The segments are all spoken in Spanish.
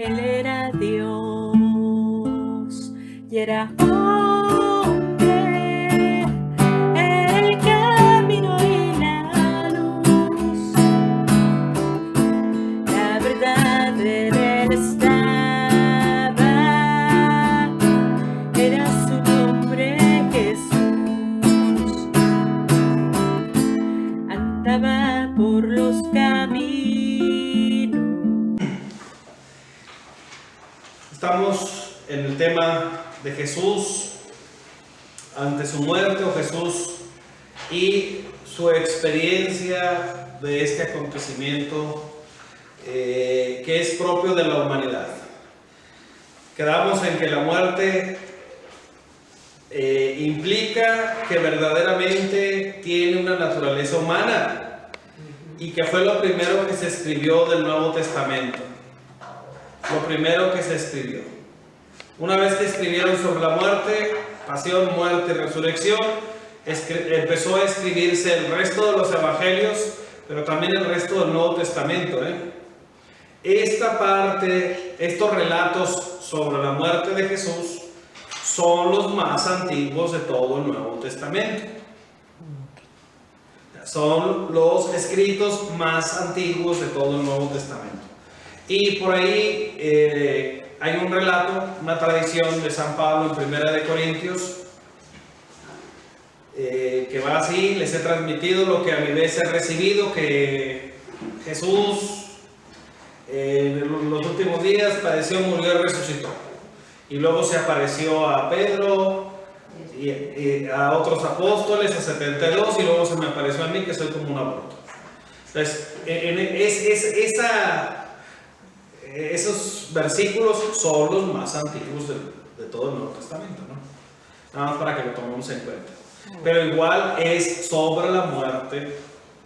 Él era Dios y era hombre, el camino y la luz. La verdad de él estaba, era su nombre Jesús. Andaba por los caminos. Estamos en el tema de Jesús ante su muerte, o Jesús y su experiencia de este acontecimiento que es propio de la humanidad. Quedamos en que la muerte implica que verdaderamente tiene una naturaleza humana y que fue lo primero que se escribió del Nuevo Testamento. Lo primero que se escribió. Una vez que escribieron sobre la muerte, pasión, muerte y resurrección, empezó a escribirse el resto de los evangelios, pero también el resto del Nuevo Testamento. Esta parte, estos relatos sobre la muerte de Jesús son los más antiguos de todo el Nuevo Testamento. Son los escritos más antiguos de todo el Nuevo Testamento. Y por ahí hay un relato, una tradición de San Pablo en 1 de Corintios, que va así: les he transmitido lo que a mi vez he recibido, que Jesús en los últimos días padeció, murió y resucitó. Y luego se apareció a Pedro y a otros apóstoles, a 72, y luego se me apareció a mí, que soy como un aborto. Entonces, esos versículos son los más antiguos de todo el Nuevo Testamento, ¿no? Nada más para que lo tomemos en cuenta. Pero igual es sobre la muerte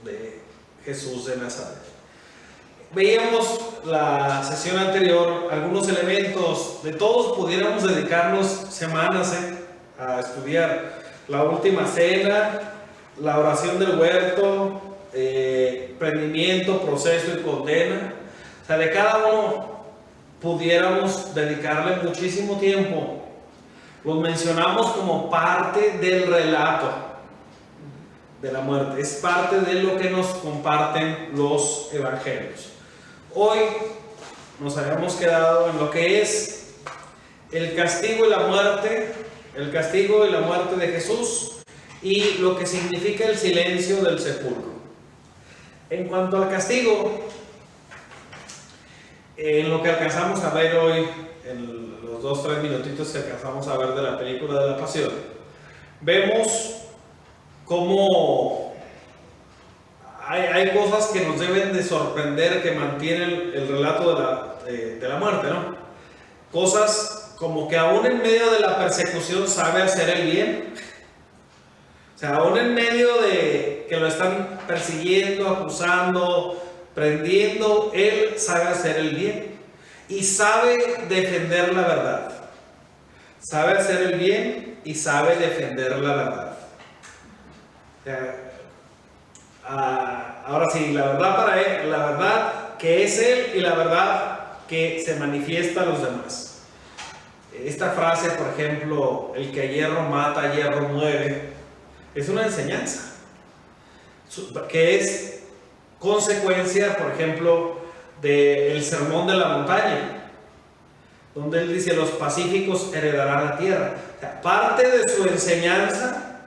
de Jesús de Nazaret. Veíamos la sesión anterior algunos elementos. De todos pudiéramos dedicarnos semanas a estudiar la última cena, la oración del huerto, prendimiento, proceso y condena. O sea, de cada uno pudiéramos dedicarle muchísimo tiempo. Los mencionamos como parte del relato de la muerte. Es parte de lo que nos comparten los evangelios. Hoy nos habíamos quedado en lo que es el castigo y la muerte, el castigo y la muerte de Jesús, y lo que significa el silencio del sepulcro. En cuanto al castigo, en lo que alcanzamos a ver hoy, en los 2-3 minutitos que alcanzamos a ver de la película de la Pasión, vemos cómo hay cosas que nos deben de sorprender, que mantienen el relato de la muerte, ¿no? Cosas como que aún en medio de la persecución sabe hacer el bien. O sea, aún en medio de que lo están persiguiendo, acusando, prendiendo, él sabe hacer el bien y sabe defender la verdad. Sabe hacer el bien y sabe defender la verdad. Ahora sí, la verdad para él, la verdad que es él y la verdad que se manifiesta a los demás. Esta frase, por ejemplo, el que a hierro mata, a hierro muere, es una enseñanza que es consecuencia, por ejemplo, del sermón de la montaña, donde él dice: los pacíficos heredarán la tierra. O sea, parte de su enseñanza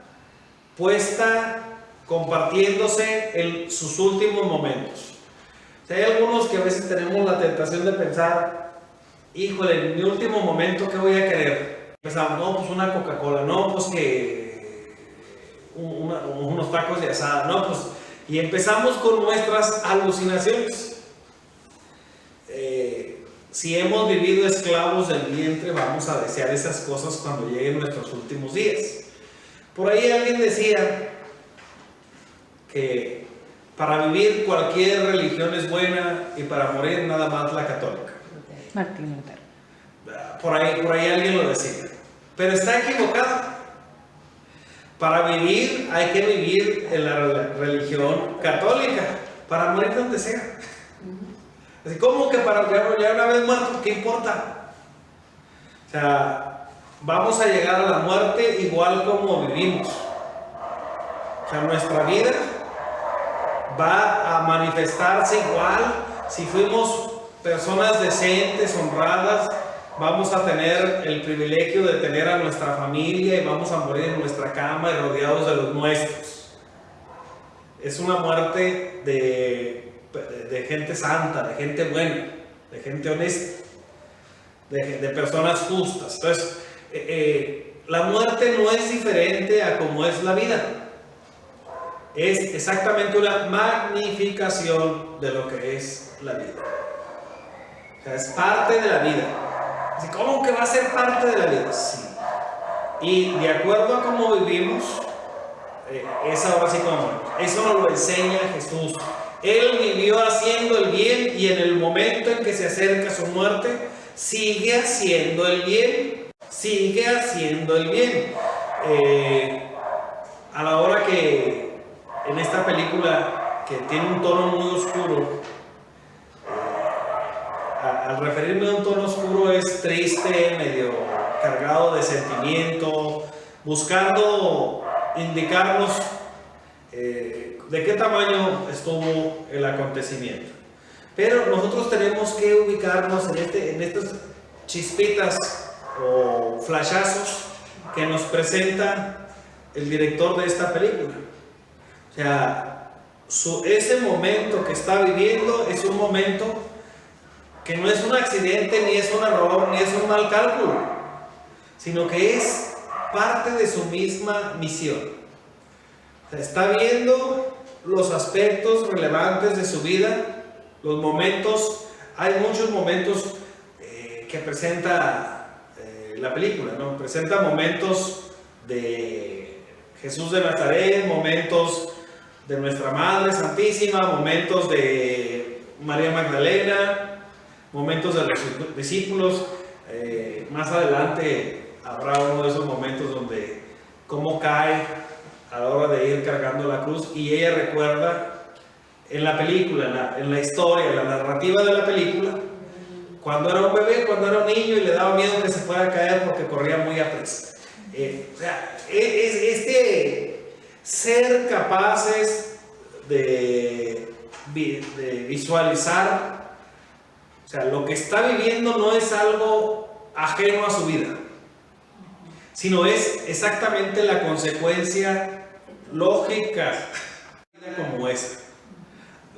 puesta compartiéndose en sus últimos momentos. O sea, hay algunos que a veces tenemos la tentación de pensar: híjole, en mi último momento, ¿qué voy a querer? Pensamos: no, pues una Coca-Cola, no, pues que unos tacos de asada, no, pues... Y empezamos con nuestras alucinaciones. Si hemos vivido esclavos del vientre, vamos a desear esas cosas cuando lleguen nuestros últimos días. Por ahí alguien decía que para vivir cualquier religión es buena y para morir nada más la católica. Martín Lutero. Por ahí alguien lo decía. Pero está equivocado. Para vivir hay que vivir en la religión católica, para morir donde sea. Así como que para ya una vez muerto, ¿qué importa? O sea, vamos a llegar a la muerte igual como vivimos. O sea, nuestra vida va a manifestarse igual. Si fuimos personas decentes, honradas, vamos a tener el privilegio de tener a nuestra familia y vamos a morir en nuestra cama y rodeados de los nuestros. Es una muerte de gente santa, de gente buena, de gente honesta, de personas justas. Entonces, la muerte no es diferente a como es la vida. Es exactamente una magnificación de lo que es la vida. O sea, es parte de la vida. Así, ¿cómo que va a ser parte de la vida? Sí. Y de acuerdo a cómo vivimos, es ahora sí como eso nos lo enseña Jesús. Él vivió haciendo el bien y en el momento en que se acerca su muerte, sigue haciendo el bien. Sigue haciendo el bien. A la hora que en esta película, que tiene un tono muy oscuro, al referirme a un tono oscuro es triste, medio cargado de sentimiento, buscando indicarnos de qué tamaño estuvo el acontecimiento. Pero nosotros tenemos que ubicarnos en estas chispitas o flashazos que nos presenta el director de esta película. O sea, ese momento que está viviendo es un momento que no es un accidente, ni es un error, ni es un mal cálculo, sino que es parte de su misma misión. O sea, está viendo los aspectos relevantes de su vida, los momentos, hay muchos momentos que presenta la película, ¿no? Presenta momentos de Jesús de Nazaret, momentos de nuestra Madre Santísima, momentos de María Magdalena, momentos de los discípulos. Más adelante habrá uno de esos momentos donde cómo cae a la hora de ir cargando la cruz y ella recuerda en la película, en la historia, en la narrativa de la película, cuando era un bebé, cuando era un niño y le daba miedo que se fuera a caer porque corría muy aprisa. O sea, ser capaces de visualizar, o sea, lo que está viviendo no es algo ajeno a su vida, sino es exactamente la consecuencia lógica de una vida como esa.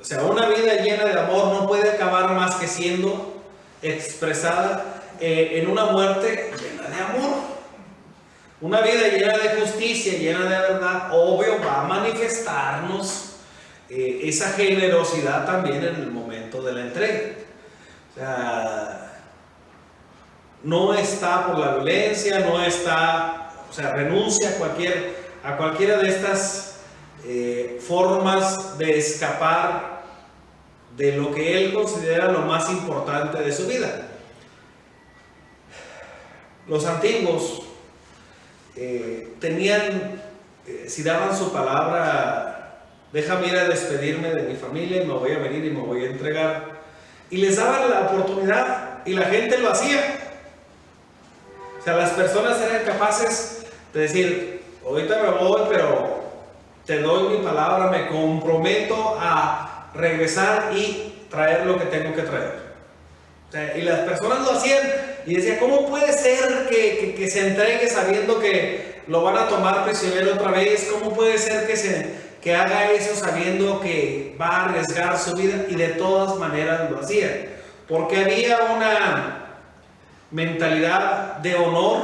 O sea, una vida llena de amor no puede acabar más que siendo expresada en una muerte llena de amor. Una vida llena de justicia, llena de verdad, obvio, va a manifestarnos esa generosidad también en el momento de la entrega. O sea, no está por la violencia, no está, o sea, renuncia a cualquiera de estas formas de escapar de lo que él considera lo más importante de su vida. Los antiguos tenían, si daban su palabra, déjame ir a despedirme de mi familia, me voy a venir y me voy a entregar, y les daban la oportunidad y la gente lo hacía. O sea, las personas eran capaces de decir, ahorita me voy, pero te doy mi palabra, me comprometo a regresar y traer lo que tengo que traer. O sea, y las personas lo hacían y decían, ¿cómo puede ser que se entregue sabiendo que lo van a tomar prisionero otra vez? ¿Cómo puede ser que haga eso sabiendo que va a arriesgar su vida? Y de todas maneras lo hacían, porque había una mentalidad de honor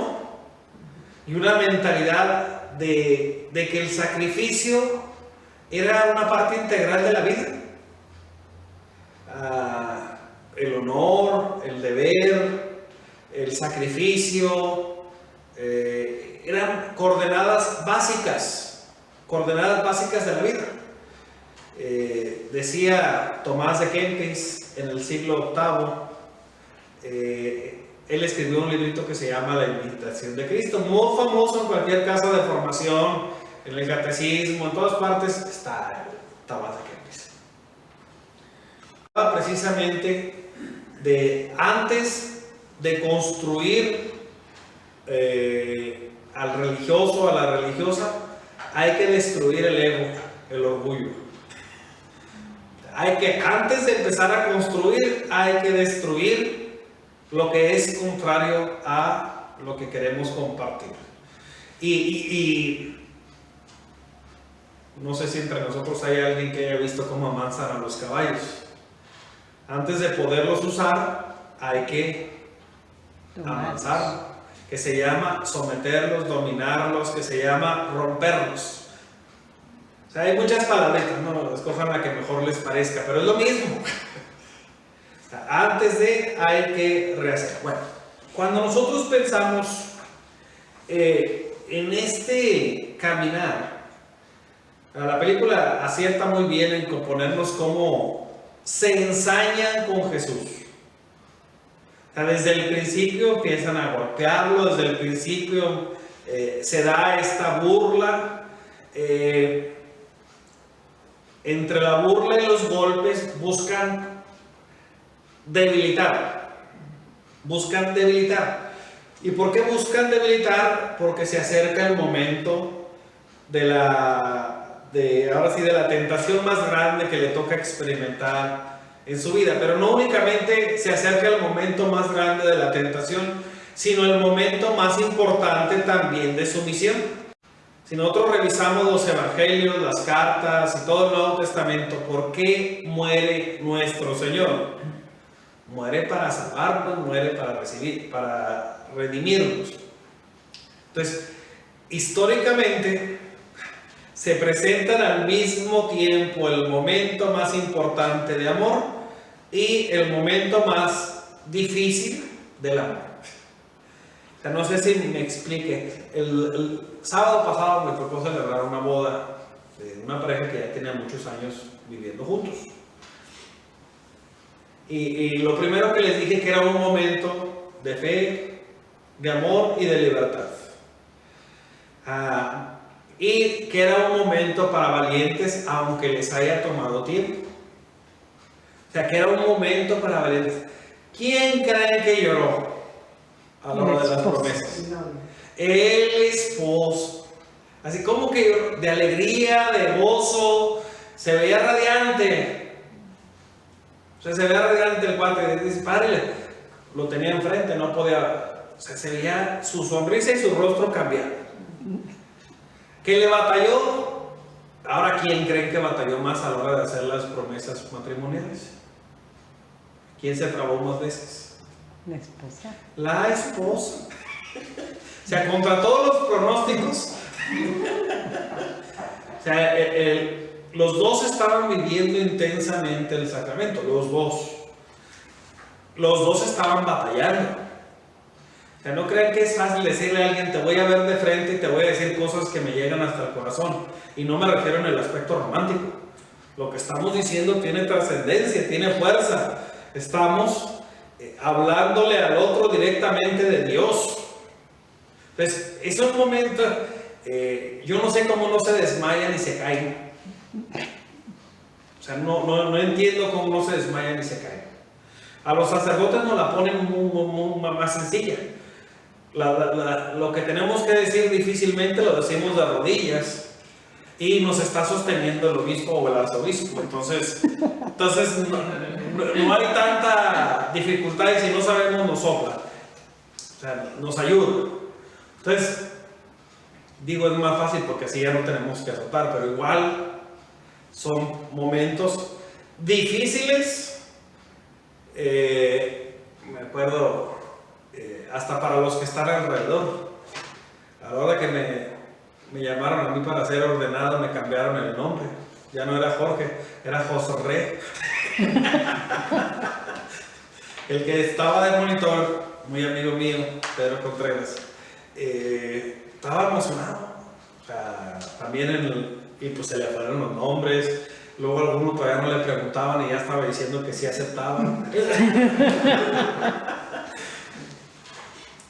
y una mentalidad de que el sacrificio era una parte integral de la vida. El honor, el deber, el sacrificio eran coordenadas básicas de la vida. Decía Tomás de Kempis en el siglo VIII, él escribió un librito que se llama La Imitación de Cristo, muy famoso en cualquier casa de formación, en el catecismo, en todas partes está Tomás de Kempis. precisamente de antes de construir al religioso, a la religiosa, hay que destruir el ego, el orgullo. Antes de empezar a construir, hay que destruir lo que es contrario a lo que queremos compartir. Y no sé si entre nosotros hay alguien que haya visto cómo amansan a los caballos. Antes de poderlos usar, hay que amansar, que se llama someterlos, dominarlos, que se llama romperlos. O sea, hay muchas palabritas, no, escojan la que mejor les parezca, pero es lo mismo. O sea, antes de, hay que rehacer. Bueno, cuando nosotros pensamos en este caminar, la película acierta muy bien en componernos cómo se ensañan con Jesús. O sea, desde el principio empiezan a golpearlo, desde el principio se da esta burla. Entre la burla y los golpes buscan debilitar. ¿Y por qué buscan debilitar? Porque se acerca el momento de la tentación más grande que le toca experimentar en su vida. Pero no únicamente se acerca el momento más grande de la tentación, sino el momento más importante también de su misión. Si nosotros revisamos los evangelios, las cartas y todo el Nuevo Testamento, ¿por qué muere nuestro Señor? Muere para salvarnos, muere para redimirnos. Entonces, históricamente se presentan al mismo tiempo el momento más importante de amor y el momento más difícil del amor. O sea, no sé si me explique. El sábado pasado me tocó celebrar una boda de una pareja que ya tenía muchos años viviendo juntos. Y lo primero que les dije que era un momento de fe, de amor y de libertad. Y que era un momento para valientes aunque les haya tomado tiempo. O sea, que era un momento para valientes. ¿Quién creen que lloró a la hora de las promesas? El esposo. Así como que lloró de alegría, de gozo, se veía radiante. O sea, se veía radiante el cuate. Dice, padre, lo tenía enfrente, no podía. O sea, se veía su sonrisa y su rostro cambiar. ¿Qué le batalló? Ahora, ¿quién creen que batalló más a la hora de hacer las promesas matrimoniales? ¿Quién se trabó más veces? La esposa. La esposa. O sea, contra todos los pronósticos. O sea, los dos estaban viviendo intensamente el sacramento. Los dos. Los dos estaban batallando. O sea, no crean que es fácil decirle a alguien, te voy a ver de frente y te voy a decir cosas que me llegan hasta el corazón. Y no me refiero en el aspecto romántico. Lo que estamos diciendo tiene trascendencia, tiene fuerza. Estamos hablándole al otro directamente de Dios. Entonces, es un momento, yo no sé cómo no se desmayan y se caen. O sea, no entiendo cómo no se desmayan y se caen. A los sacerdotes nos la ponen más sencilla. Lo que tenemos que decir difícilmente lo decimos de rodillas y nos está sosteniendo el obispo o el arzobispo. Entonces no hay tanta dificultad y si no sabemos nos sopla. O sea, nos ayuda. Entonces, digo, es más fácil porque así ya no tenemos que azotar, pero igual son momentos difíciles. Me acuerdo, hasta para los que están alrededor. A la hora que me llamaron a mí para ser ordenado, me cambiaron el nombre. Ya no era Jorge, era Josué. El que estaba de monitor, muy amigo mío, Pedro Contreras, estaba emocionado. O sea, también y pues se le fueron los nombres. Luego algunos todavía no le preguntaban y ya estaba diciendo que sí aceptaban.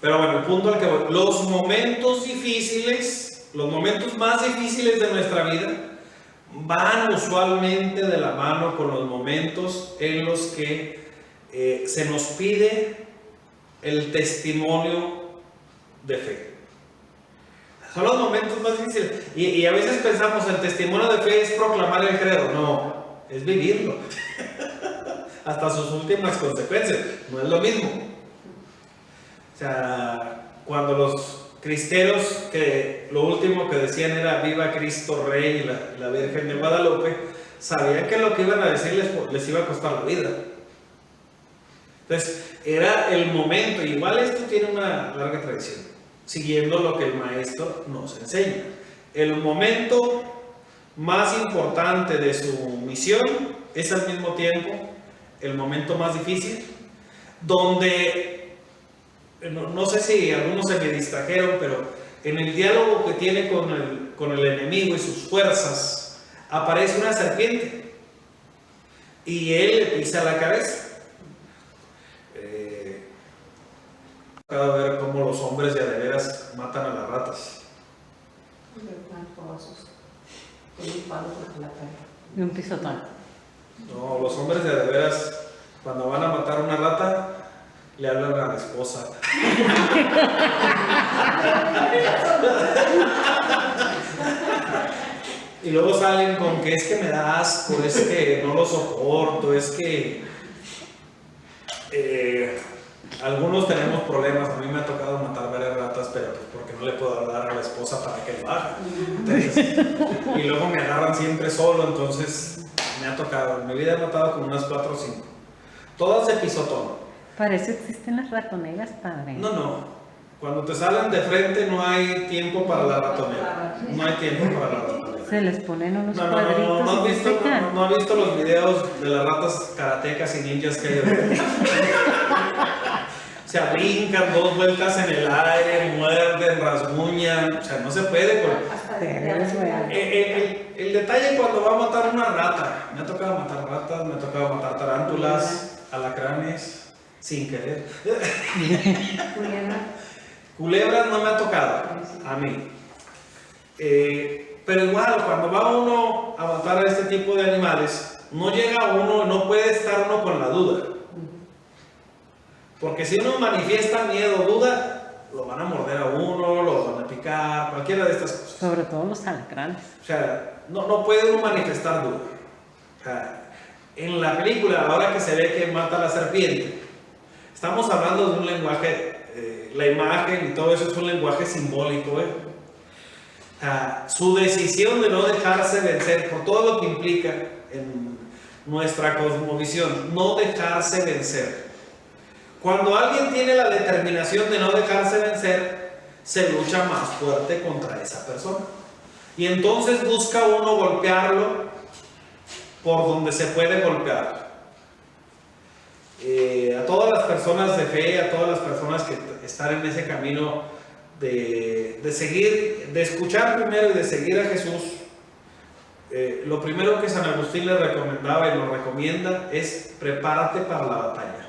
Pero bueno, el punto al que voy, los momentos difíciles, los momentos más difíciles de nuestra vida, van usualmente de la mano con los momentos en los que se nos pide el testimonio de fe. Son los momentos más difíciles. Y a veces pensamos, el testimonio de fe es proclamar el credo. No, es vivirlo. Hasta sus últimas consecuencias. No es lo mismo. O sea, cuando los cristeros, que lo último que decían era viva Cristo Rey y la Virgen de Guadalupe, sabían que lo que iban a decir les iba a costar la vida. Entonces, era el momento. Igual esto tiene una larga tradición, siguiendo lo que el maestro nos enseña. El momento más importante de su misión es al mismo tiempo el momento más difícil, donde, no sé si algunos se me distrajeron, pero en el diálogo que tiene con el enemigo y sus fuerzas, aparece una serpiente y él le pisa la cabeza. Acabo de ver cómo los hombres ya de veras matan a las ratas. Y un pisotón. No, los hombres de veras, cuando van a matar una rata, le hablan a la esposa. Y luego salen con que es que me da asco, es que no lo soporto, es que algunos tenemos problemas. A mí me ha tocado matar varias ratas, pero pues porque no le puedo hablar a la esposa para que lo haga. Entonces, y luego me agarran siempre solo, entonces me ha tocado. En mi vida he matado como unas 4 o 5. Todas de pisotón. Para eso existen las ratoneras, padre. No. Cuando te salen de frente no hay tiempo para la ratonera. No hay tiempo para la ratonera. Se les ponen unos cuadritos ¿No y has se secan. no has visto los videos de las ratas karatecas y ninjas que hay ahorita? O sea, brincan 2 vueltas en el aire, muerden, rasguñan. O sea, no se puede. El detalle cuando va a matar una rata. Me ha tocado matar ratas, me ha tocado matar tarántulas, alacranes, sin querer. Culebras no me ha tocado, a mí. Pero igual, cuando va uno a matar a este tipo de animales, no llega uno, no puede estar uno con la duda. Porque si uno manifiesta miedo o duda, lo van a morder a uno, lo van a picar, cualquiera de estas cosas. Sobre todo los alacranes. O sea, no puede uno manifestar duda. O sea, en la película, ahora que se ve que mata a la serpiente, estamos hablando de un lenguaje, la imagen y todo eso es un lenguaje simbólico. Su decisión de no dejarse vencer por todo lo que implica en nuestra cosmovisión, no dejarse vencer. Cuando alguien tiene la determinación de no dejarse vencer, se lucha más fuerte contra esa persona. Y entonces busca uno golpearlo por donde se puede golpear. A todas las personas de fe, a todas las personas que están en ese camino de seguir, de escuchar primero y de seguir a Jesús, lo primero que San Agustín le recomendaba y lo recomienda es prepárate para la batalla.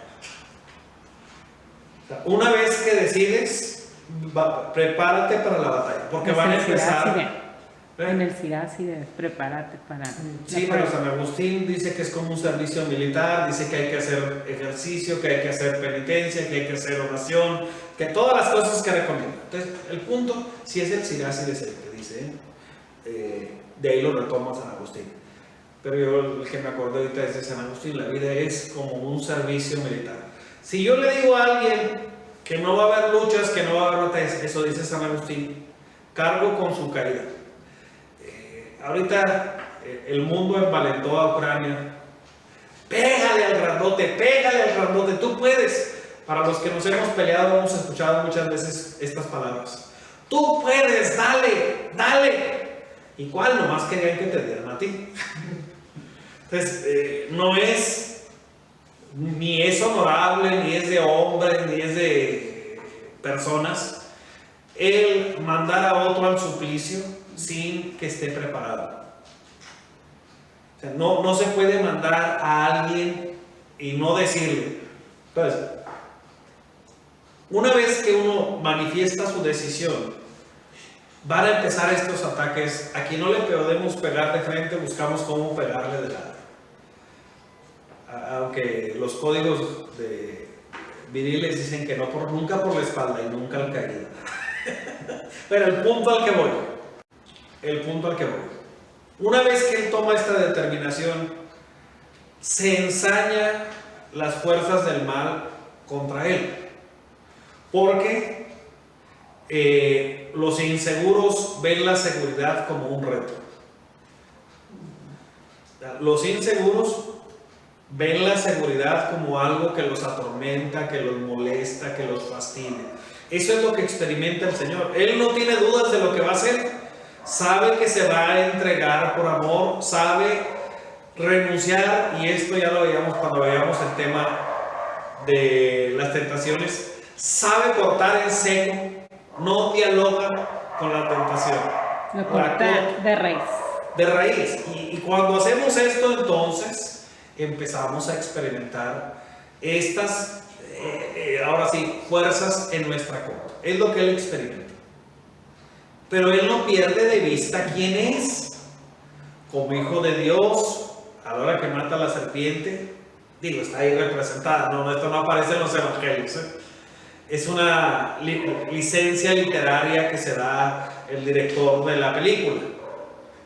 Una vez que decides, prepárate para la batalla, porque van a empezar. En el Siracide, prepárate para. Sí, pero San Agustín dice que es como un servicio militar, dice que hay que hacer ejercicio, que hay que hacer penitencia, que hay que hacer oración, que todas las cosas que recomienda. Entonces, el punto, si es el Siracide el que dice, de ahí lo retoma San Agustín. Pero yo el que me acordé ahorita es de San Agustín, la vida es como un servicio militar. Si yo le digo a alguien que no va a haber luchas, que no va a haber batallas, eso dice San Agustín, cargo con su caridad. Ahorita el mundo envalentó a Ucrania. Pégale al grandote, tú puedes. Para los que nos hemos peleado, hemos escuchado muchas veces estas palabras. Tú puedes, dale. ¿Y cuál? Nomás querían que te dieran a ti. Entonces, no es, ni es honorable, ni es de hombres, ni es de personas, el mandar a otro al suplicio sin que esté preparado. O sea, no se puede mandar a alguien y no decirle. Entonces, una vez que uno manifiesta su decisión van a empezar estos ataques. A quien no le podemos pegar de frente, buscamos cómo pegarle de lado. Aunque los códigos viriles dicen que no nunca por la espalda y nunca al caído. Pero el punto al que voy. Una vez que él toma esta determinación, se ensaña las fuerzas del mal contra él. Porque los inseguros ven la seguridad como un reto. Los inseguros ven la seguridad como algo que los atormenta, que los molesta, que los fastidia. Eso es lo que experimenta el Señor. Él no tiene dudas de lo que va a hacer. Sabe que se va a entregar por amor, sabe renunciar, y esto ya lo veíamos cuando veíamos el tema de las tentaciones. Sabe cortar en seco, no dialoga con la tentación. Lo corta de raíz. De raíz. Y cuando hacemos esto, entonces empezamos a experimentar estas, ahora sí, fuerzas en nuestra contra. Es lo que él experimenta. Pero él no pierde de vista quién es. Como hijo de Dios, a la hora que mata a la serpiente, digo, está ahí representada, no, esto no aparece en los evangelios, Es una licencia literaria que se da el director de la película.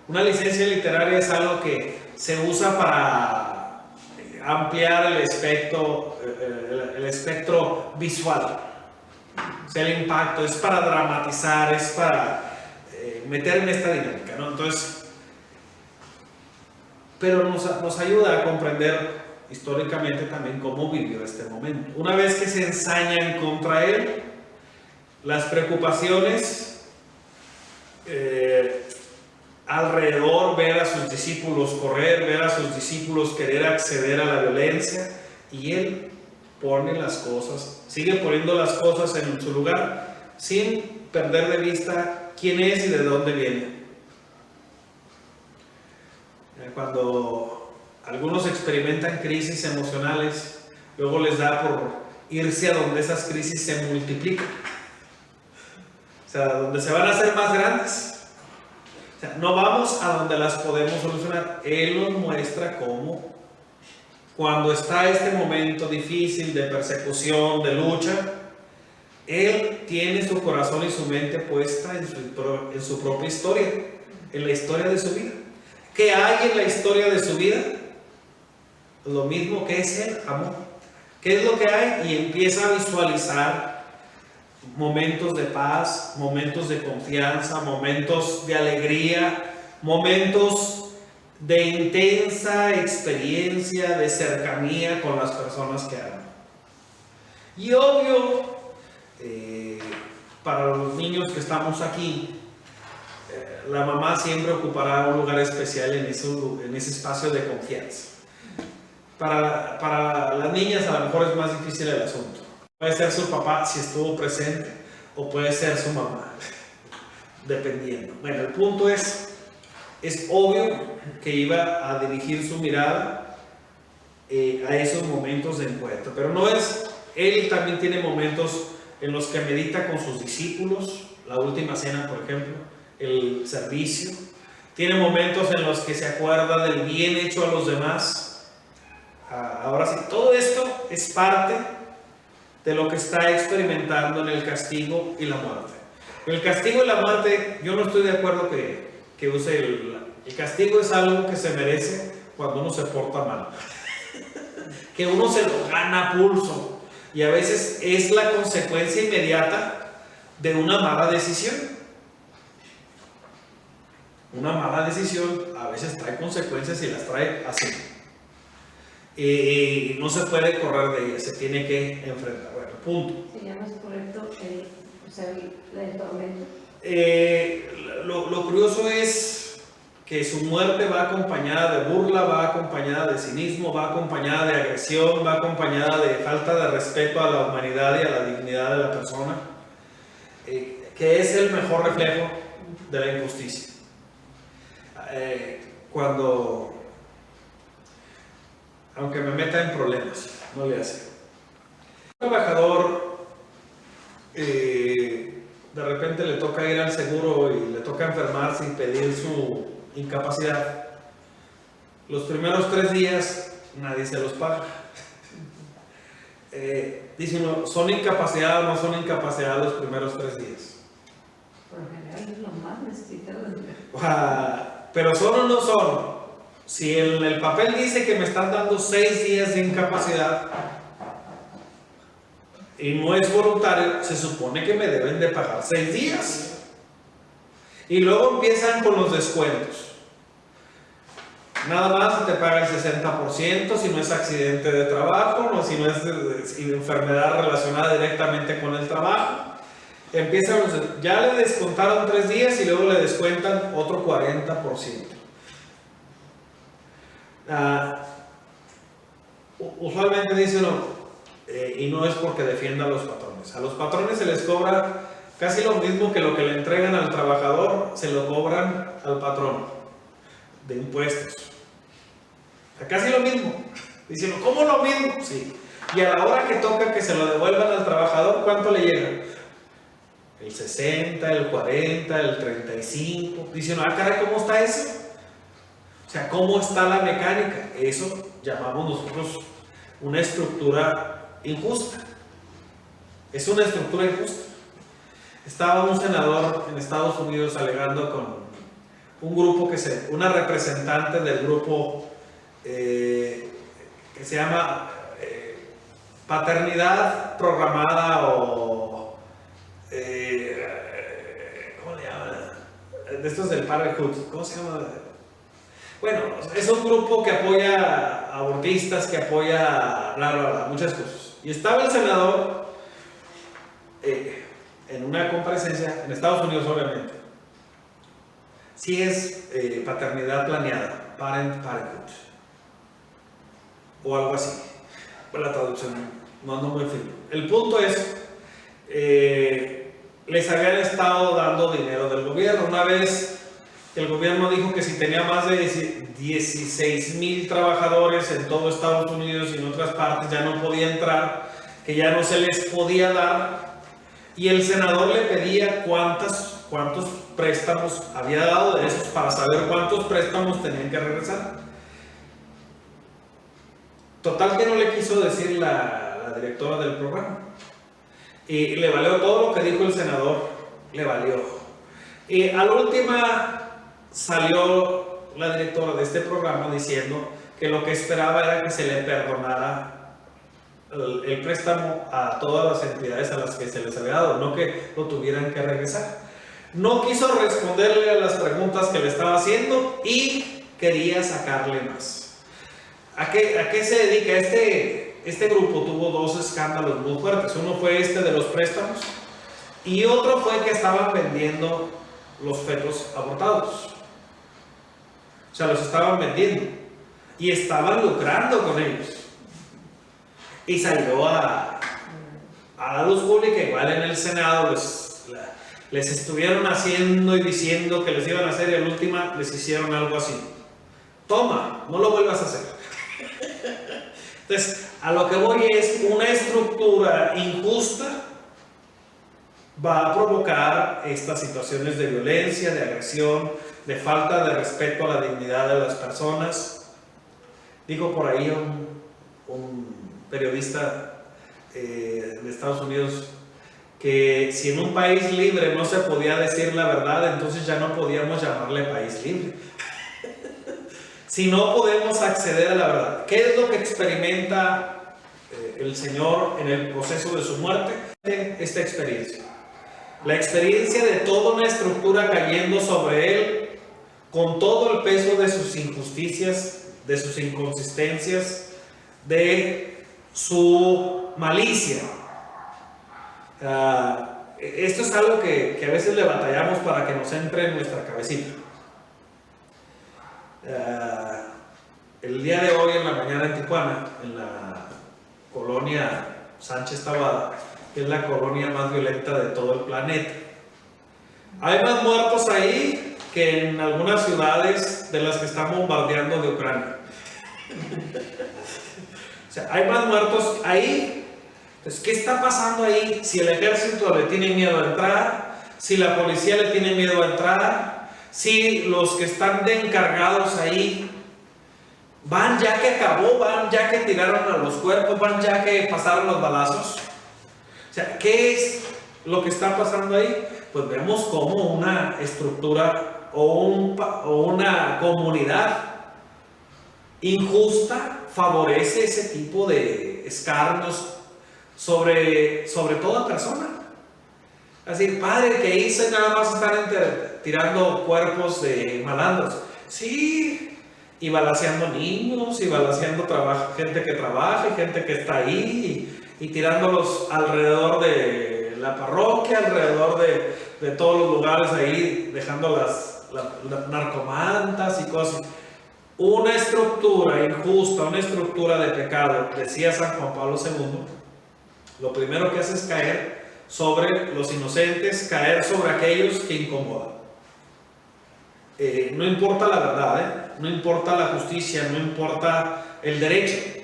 Una licencia literaria es algo que se usa para ampliar el espectro visual. O sea, el impacto es para dramatizar, es para meter en esta dinámica, ¿no? Entonces, pero nos ayuda a comprender históricamente también cómo vivió este momento. Una vez que se ensañan contra él, las preocupaciones alrededor, ver a sus discípulos correr, ver a sus discípulos querer acceder a la violencia, y él pone las cosas, sigue poniendo las cosas en su lugar sin perder de vista quién es y de dónde viene. Cuando algunos experimentan crisis emocionales, luego les da por irse a donde esas crisis se multiplican, o sea, donde se van a hacer más grandes. O sea, no vamos a donde las podemos solucionar. Él nos muestra cómo, cuando está este momento difícil de persecución, de lucha, él tiene su corazón y su mente puesta en su propia historia, en la historia de su vida. ¿Qué hay en la historia de su vida? Lo mismo que es el amor. ¿Qué es lo que hay? Y empieza a visualizar momentos de paz, momentos de confianza, momentos de alegría, momentos de intensa experiencia, de cercanía con las personas que aman. Y obvio, para los niños que estamos aquí, la mamá siempre ocupará un lugar especial en ese espacio de confianza. Para las niñas a lo mejor es más difícil el asunto. Puede ser su papá si estuvo presente, o puede ser su mamá, dependiendo. Bueno, el punto es obvio que iba a dirigir su mirada a esos momentos de encuentro, pero no es, él también tiene momentos en los que medita con sus discípulos, la última cena, por ejemplo, el servicio. Tiene momentos en los que se acuerda del bien hecho a los demás. Ahora sí, todo esto es parte de lo que está experimentando en el castigo y la muerte. El castigo y la muerte, yo no estoy de acuerdo que use el castigo. Es algo que se merece cuando uno se porta mal, que uno se lo gana a pulso, y a veces es la consecuencia inmediata de una mala decisión. Una mala decisión a veces trae consecuencias y las trae así. Y no se puede correr de ella, se tiene que enfrentar. Bueno, punto. ¿Se llama correcto el tormento? Lo curioso es que su muerte va acompañada de burla, va acompañada de cinismo, va acompañada de agresión, va acompañada de falta de respeto a la humanidad y a la dignidad de la persona, que es el mejor reflejo de la injusticia. Aunque me meta en problemas, no le hace. Un trabajador de repente repente le toca ir al seguro y le toca enfermarse y pedir su incapacidad, los primeros 3 días nadie se los paga. Dice uno, ¿son incapacidad o no son incapacidad los primeros 3 días? Por lo general es lo más necesitado. Pero ¿son o no son? Si el papel dice que me están dando 6 días de incapacidad y no es voluntario, se supone que me deben de pagar 6 días. Y luego empiezan con los descuentos. Nada más te paga el 60% si no es accidente de trabajo, no, si no es enfermedad relacionada directamente con el trabajo. Ya le descontaron 3 días y luego le descuentan otro 40%. Usualmente dicen, y no es porque defienda a los patrones. A los patrones se les cobra casi lo mismo que lo que le entregan al trabajador, se lo cobran al patrón de impuestos. O sea, casi lo mismo. Diciendo, ¿cómo lo mismo? Sí. Y a la hora que toca que se lo devuelvan al trabajador, ¿cuánto le llega? El 60, el 40, el 35. Diciendo, caray, ¿cómo está eso? O sea, ¿cómo está la mecánica? Eso llamamos nosotros una estructura injusta. Es una estructura injusta. Estaba un senador en Estados Unidos alegando con un grupo una representante del grupo que se llama paternidad programada o ¿cómo le llaman? De estos del Parenthood, ¿cómo se llama? Bueno, es un grupo que apoya a abortistas, que apoya muchas cosas. Y estaba el senador en una comparecencia en Estados Unidos, obviamente. Sí es paternidad planeada, parenthood, o algo así. Pues la traducción no muy firme. El punto es, les habían estado dando dinero del gobierno. Una vez el gobierno dijo que si tenía más de 16,000 trabajadores en todo Estados Unidos y en otras partes ya no podía entrar, que ya no se les podía dar, y el senador le pedía cuántos préstamos había dado de esos para saber cuántos préstamos tenían que regresar. Total que no le quiso decir la directora del programa, y le valió todo lo que dijo el senador, le valió. Y a la última salió la directora de este programa diciendo que lo que esperaba era que se le perdonara el préstamo a todas las entidades a las que se les había dado, no que lo tuvieran que regresar. No quiso responderle a las preguntas que le estaba haciendo y quería sacarle más. ¿A qué se dedica? Este grupo tuvo 2 escándalos muy fuertes. Uno fue de los préstamos y otro fue que estaban vendiendo los fetos abortados. O sea, los estaban vendiendo y estaban lucrando con ellos. Y salió a la luz pública, igual en el Senado les estuvieron haciendo y diciendo que les iban a hacer, y al última les hicieron algo así. Toma, no lo vuelvas a hacer. Entonces, a lo que voy es, una estructura injusta va a provocar estas situaciones de violencia, de agresión, de falta de respeto a la dignidad de las personas. Dijo por ahí un periodista de Estados Unidos que si en un país libre no se podía decir la verdad, entonces ya no podíamos llamarle país libre. Si no podemos acceder a la verdad, ¿qué es lo que experimenta el Señor en el proceso de su muerte? Esta experiencia. La experiencia de toda una estructura cayendo sobre Él con todo el peso de sus injusticias, de sus inconsistencias, de su malicia. Esto es algo que a veces le batallamos para que nos entre en nuestra cabecita. El día de hoy en la mañana en Tijuana, en la colonia Sánchez Taboada, que es la colonia más violenta de todo el planeta, hay más muertos ahí que en algunas ciudades de las que están bombardeando de Ucrania. O sea, hay más muertos ahí. Entonces, ¿qué está pasando ahí? Si el ejército le tiene miedo a entrar, si la policía le tiene miedo a entrar, si los que están de encargados ahí van ya que acabó, van ya que tiraron a los cuerpos, van ya que pasaron los balazos. O sea, ¿qué es lo que está pasando ahí? Pues vemos como una estructura o una comunidad injusta favorece ese tipo de escarnios sobre toda persona. Así, padre, ¿qué hice? Nada más están tirando cuerpos de malandros. Sí, y balaceando niños, y balaceando gente que trabaja, y gente que está ahí, y tirándolos alrededor de la parroquia, alrededor de todos los lugares ahí, dejando las narcomantas y cosas. Una estructura injusta, una estructura de pecado, decía San Juan Pablo II, lo primero que hace es caer sobre los inocentes, caer sobre aquellos que incomodan. No importa la verdad, no importa la justicia, no importa el derecho.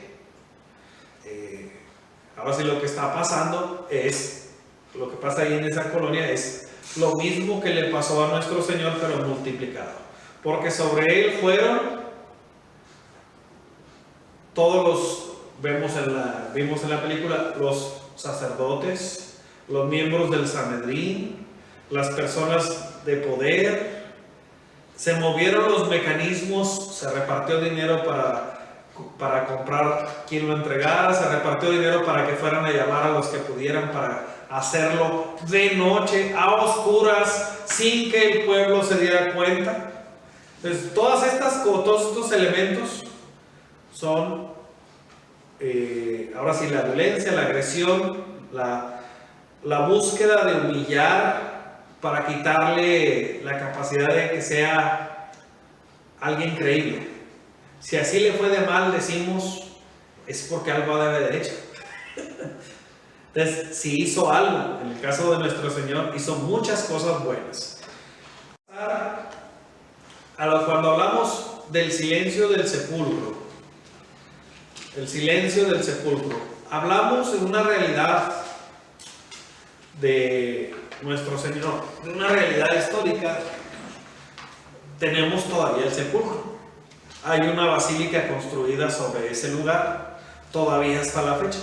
Ahora sí, lo que está pasando es, lo que pasa ahí en esa colonia es lo mismo que le pasó a nuestro Señor, pero multiplicado. Porque sobre Él fueron todos vimos en la película, los sacerdotes, los miembros del Sanedrín, las personas de poder. Se movieron los mecanismos, se repartió dinero para comprar quien lo entregara, se repartió dinero para que fueran a llamar a los que pudieran para hacerlo de noche, a oscuras, sin que el pueblo se diera cuenta. Entonces, todos estos elementos son, ahora sí, la violencia, la agresión, la búsqueda de humillar para quitarle la capacidad de que sea alguien creíble. Si así le fue de mal, decimos, es porque algo debe haber hecho. Entonces, si hizo algo, en el caso de nuestro Señor, hizo muchas cosas buenas. Cuando hablamos del silencio del sepulcro, hablamos de una realidad de nuestro Señor, de una realidad histórica. Tenemos todavía el sepulcro. Hay una basílica construida sobre ese lugar, todavía hasta la fecha,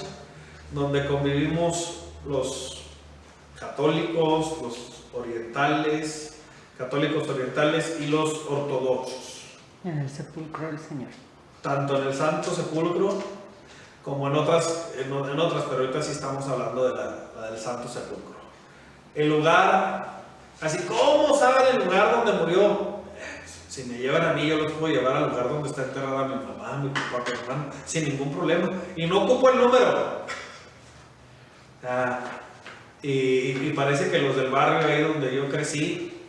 donde convivimos los católicos, católicos orientales y los ortodoxos. En el sepulcro del Señor. Tanto en el Santo Sepulcro como en otras, pero ahorita sí estamos hablando de la del Santo Sepulcro. El lugar, así como saben el lugar donde murió. Si me llevan a mí, yo los puedo llevar al lugar donde está enterrada mi mamá, mi papá, mi hermano, sin ningún problema. Y no ocupo el número. Y parece que los del barrio ahí donde yo crecí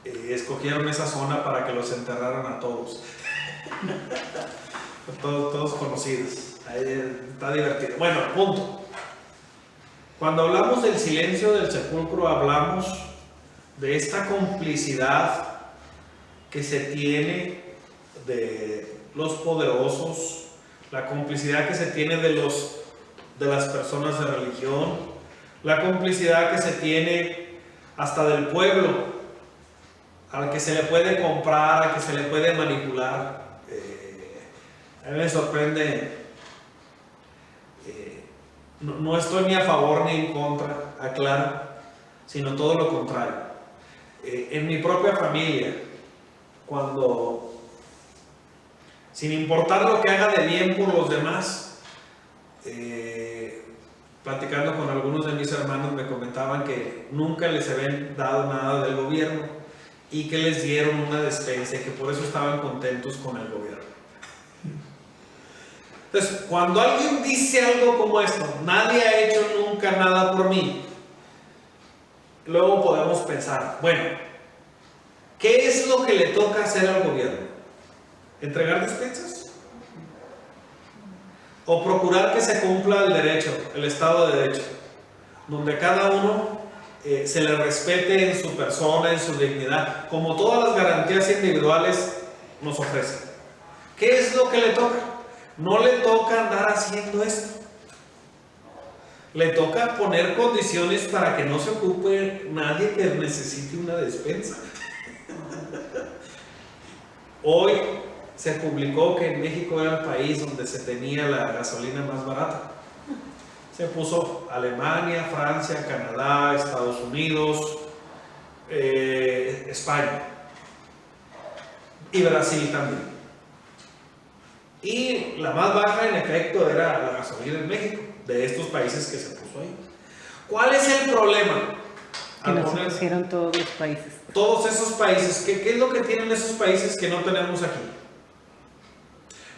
escogieron esa zona para que los enterraran a todos. todos conocidos. Ahí está divertido. Bueno, punto. Cuando hablamos del silencio del sepulcro, hablamos de esta complicidad que se tiene de los poderosos, la complicidad que se tiene de las personas de religión, la complicidad que se tiene hasta del pueblo, al que se le puede comprar, al que se le puede manipular. A mí me sorprende, no estoy ni a favor ni en contra, aclaro, sino todo lo contrario. En mi propia familia, cuando, sin importar lo que haga de bien por los demás, platicando con algunos de mis hermanos me comentaban que nunca les habían dado nada del gobierno y que les dieron una despensa y que por eso estaban contentos con el gobierno. Entonces, cuando alguien dice algo como esto, nadie ha hecho nunca nada por mí, luego podemos pensar, bueno, ¿qué es lo que le toca hacer al gobierno? ¿Entregar despensas? ¿O procurar que se cumpla el derecho, el Estado de Derecho? Donde cada uno se le respete en su persona, en su dignidad, como todas las garantías individuales nos ofrecen. ¿Qué es lo que le toca? No le toca andar haciendo esto. le toca poner condiciones para que no se ocupe nadie que necesite una despensa. Hoy se publicó que en México era el país donde se tenía la gasolina más barata. Se puso Alemania, Francia, Canadá, Estados Unidos, España y Brasil también. Y la más baja en efecto era la gasolina en México, de estos países que se puso ahí. ¿Cuál es el problema? Que nos pusieron todos los países. Todos esos países, ¿qué es lo que tienen esos países que no tenemos aquí?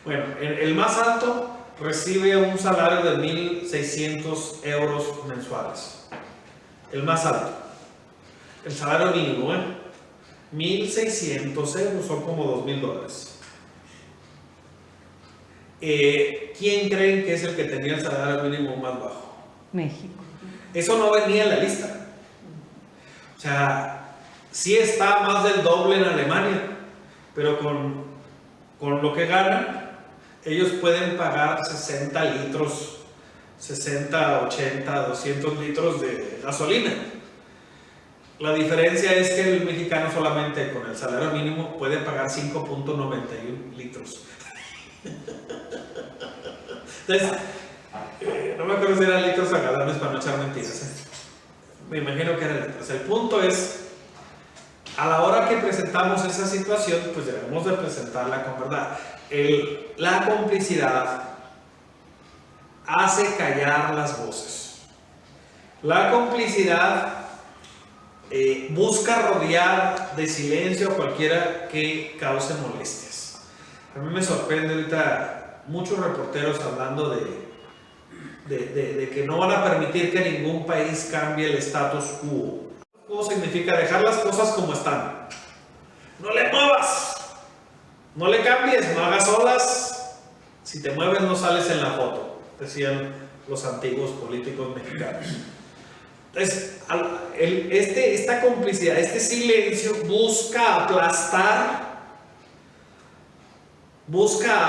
Bueno, el más alto recibe un salario de 1.600 euros mensuales. El más alto. El salario mínimo, 1.600 euros, son como $2,000. ¿Quién creen que es el que tenía el salario mínimo más bajo? México. Eso no venía en la lista. O sea, sí está más del doble en Alemania, pero con lo que ganan, ellos pueden pagar 60 litros, 60, 80, 200 litros de gasolina. La diferencia es que el mexicano solamente con el salario mínimo puede pagar 5.91 litros. Entonces, no me acuerdo si eran litros a galones para no echar mentiras. Me imagino que eran litros. El punto es, a la hora que presentamos esa situación, pues debemos de presentarla con verdad. La complicidad hace callar las voces. La complicidad busca rodear de silencio a cualquiera que cause molestias. A mí me sorprende ahorita muchos reporteros hablando de que no van a permitir que ningún país cambie el status quo. ¿Quo significa dejar las cosas como están? No le muevas, no le cambies, no hagas olas. Si te mueves no sales en la foto, decían los antiguos políticos mexicanos. Entonces, esta complicidad, este silencio busca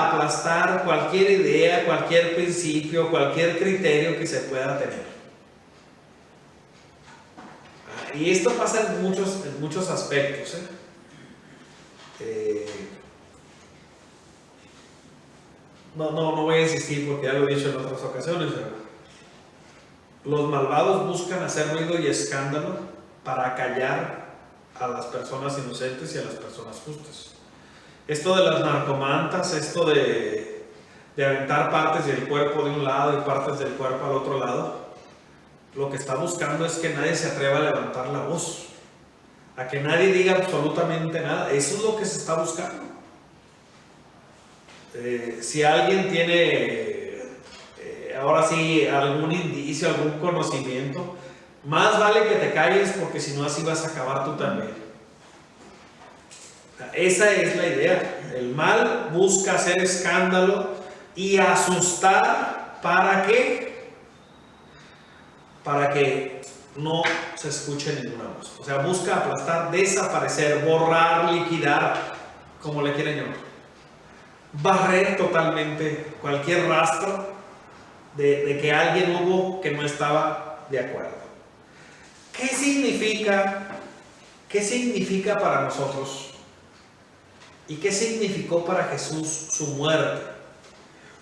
aplastar cualquier idea, cualquier principio, cualquier criterio que se pueda tener. Y esto pasa en muchos aspectos. No voy a insistir porque ya lo he dicho en otras ocasiones, pero los malvados buscan hacer ruido y escándalo para callar a las personas inocentes y a las personas justas. Esto de las narcomantas, esto de aventar partes del cuerpo de un lado y partes del cuerpo al otro lado, lo que está buscando es que nadie se atreva a levantar la voz, a que nadie diga absolutamente nada. Eso es lo que se está buscando. Si alguien tiene ahora sí algún indicio, algún conocimiento, más vale que te calles, porque si no así vas a acabar tú también. Esa es la idea. El mal busca hacer escándalo y asustar. ¿Para qué? Para que no se escuche ninguna voz. O sea, busca aplastar, desaparecer, borrar, liquidar, como le quieren llamar. Barrer totalmente cualquier rastro de que alguien hubo que no estaba de acuerdo. ¿Qué significa para nosotros? ¿Y qué significó para Jesús su muerte?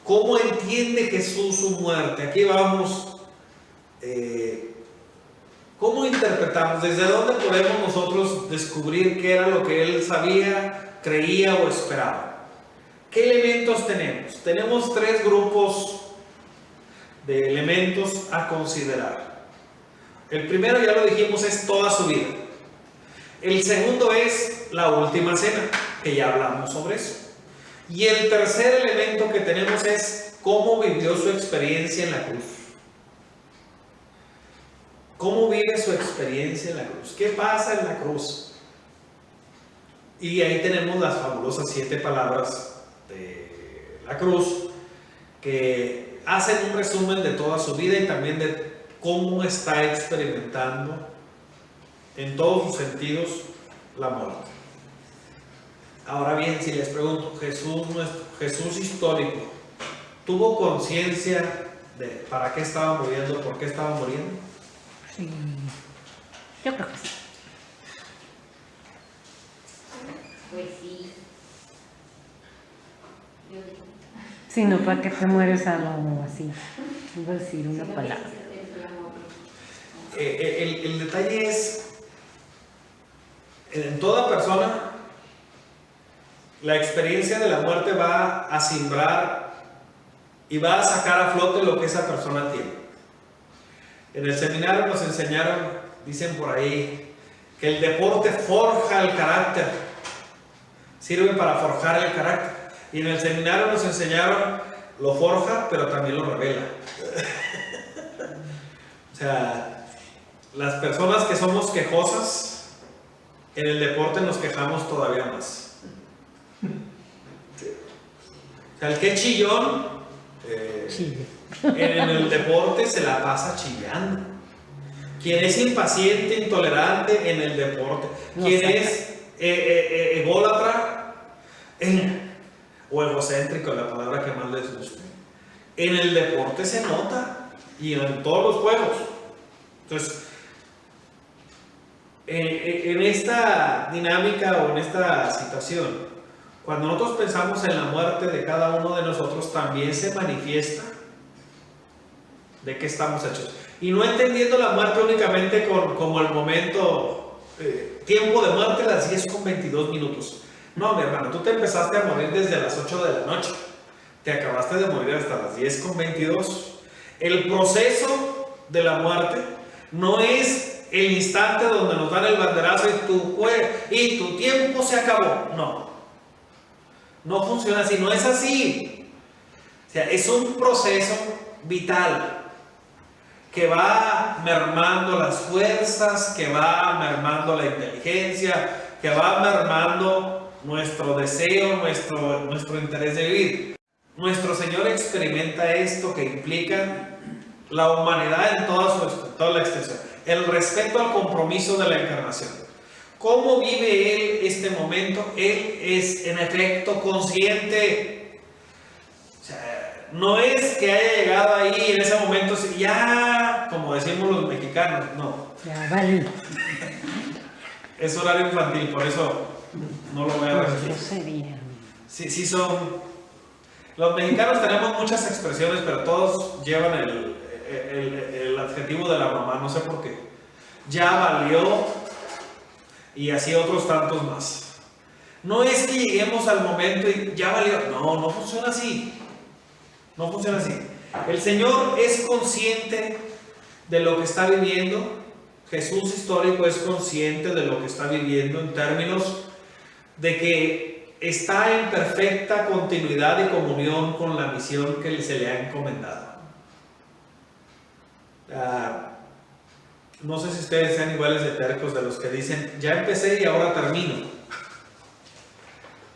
¿Cómo entiende Jesús su muerte? Aquí vamos. ¿Cómo interpretamos? ¿Desde dónde podemos nosotros descubrir qué era lo que él sabía, creía o esperaba? ¿Qué elementos tenemos? Tenemos 3 grupos de elementos a considerar. El primero, ya lo dijimos, es toda su vida. El segundo es la última cena, que ya hablamos sobre eso. Y el tercer elemento que tenemos es cómo vivió su experiencia en la cruz. ¿Cómo vive su experiencia en la cruz? ¿Qué pasa en la cruz? Y ahí tenemos las fabulosas 7 palabras de la cruz, que hacen un resumen de toda su vida y también de cómo está experimentando en todos sus sentidos la muerte. Ahora bien, si les pregunto, Jesús histórico, ¿tuvo conciencia de para qué estaba muriendo, por qué estaba muriendo? Sí. Yo creo que sí. Pues sí. Yo digo. Si no, ¿para qué te mueres a lo así? Iba a decir una palabra. El detalle es, en toda persona, la experiencia de la muerte va a simbrar y va a sacar a flote lo que esa persona tiene. En el seminario nos enseñaron, dicen por ahí, que el deporte forja el carácter, sirve para forjar el carácter. Y en el seminario nos enseñaron, lo forja, pero también lo revela. O sea, las personas que somos quejosas, en el deporte nos quejamos todavía más. O sea, el que es chillón, Chile. en el deporte se la pasa chillando. Quien es impaciente, intolerante en el deporte. No Quien saca. es ególatra o egocéntrico, la palabra que más les guste. En el deporte se nota y en todos los juegos. Entonces, en esta dinámica o en esta situación, cuando nosotros pensamos en la muerte de cada uno de nosotros, también se manifiesta de qué estamos hechos. Y no entendiendo la muerte únicamente como el momento, tiempo de muerte a las 10:22. No, mi hermano, tú te empezaste a morir desde las 8 de la noche. Te acabaste de morir hasta las 10:22. El proceso de la muerte no es el instante donde nos dan el banderazo y tu tiempo se acabó. No. No funciona así, no es así. O sea, es un proceso vital que va mermando las fuerzas, que va mermando la inteligencia, que va mermando nuestro deseo, nuestro interés de vivir. Nuestro Señor experimenta esto que implica la humanidad en toda la extensión, el respeto al compromiso de la encarnación. ¿Cómo vive Él este momento? Él es en efecto consciente. O sea, no es que haya llegado ahí en ese momento, ya, como decimos los mexicanos, no. Ya, vale. Es horario infantil, por eso no lo voy a decir. Yo sería. Sí son. Los mexicanos tenemos muchas expresiones, pero todos llevan el adjetivo de la mamá, no sé por qué. Ya valió, y así otros tantos más. No es que lleguemos al momento y ya valió. No, no funciona así. No funciona así. El Señor es consciente de lo que está viviendo. Jesús histórico es consciente de lo que está viviendo en términos de que está en perfecta continuidad y comunión con la misión que se le ha encomendado. No sé si ustedes sean iguales de tercos de los que dicen, ya empecé y ahora termino.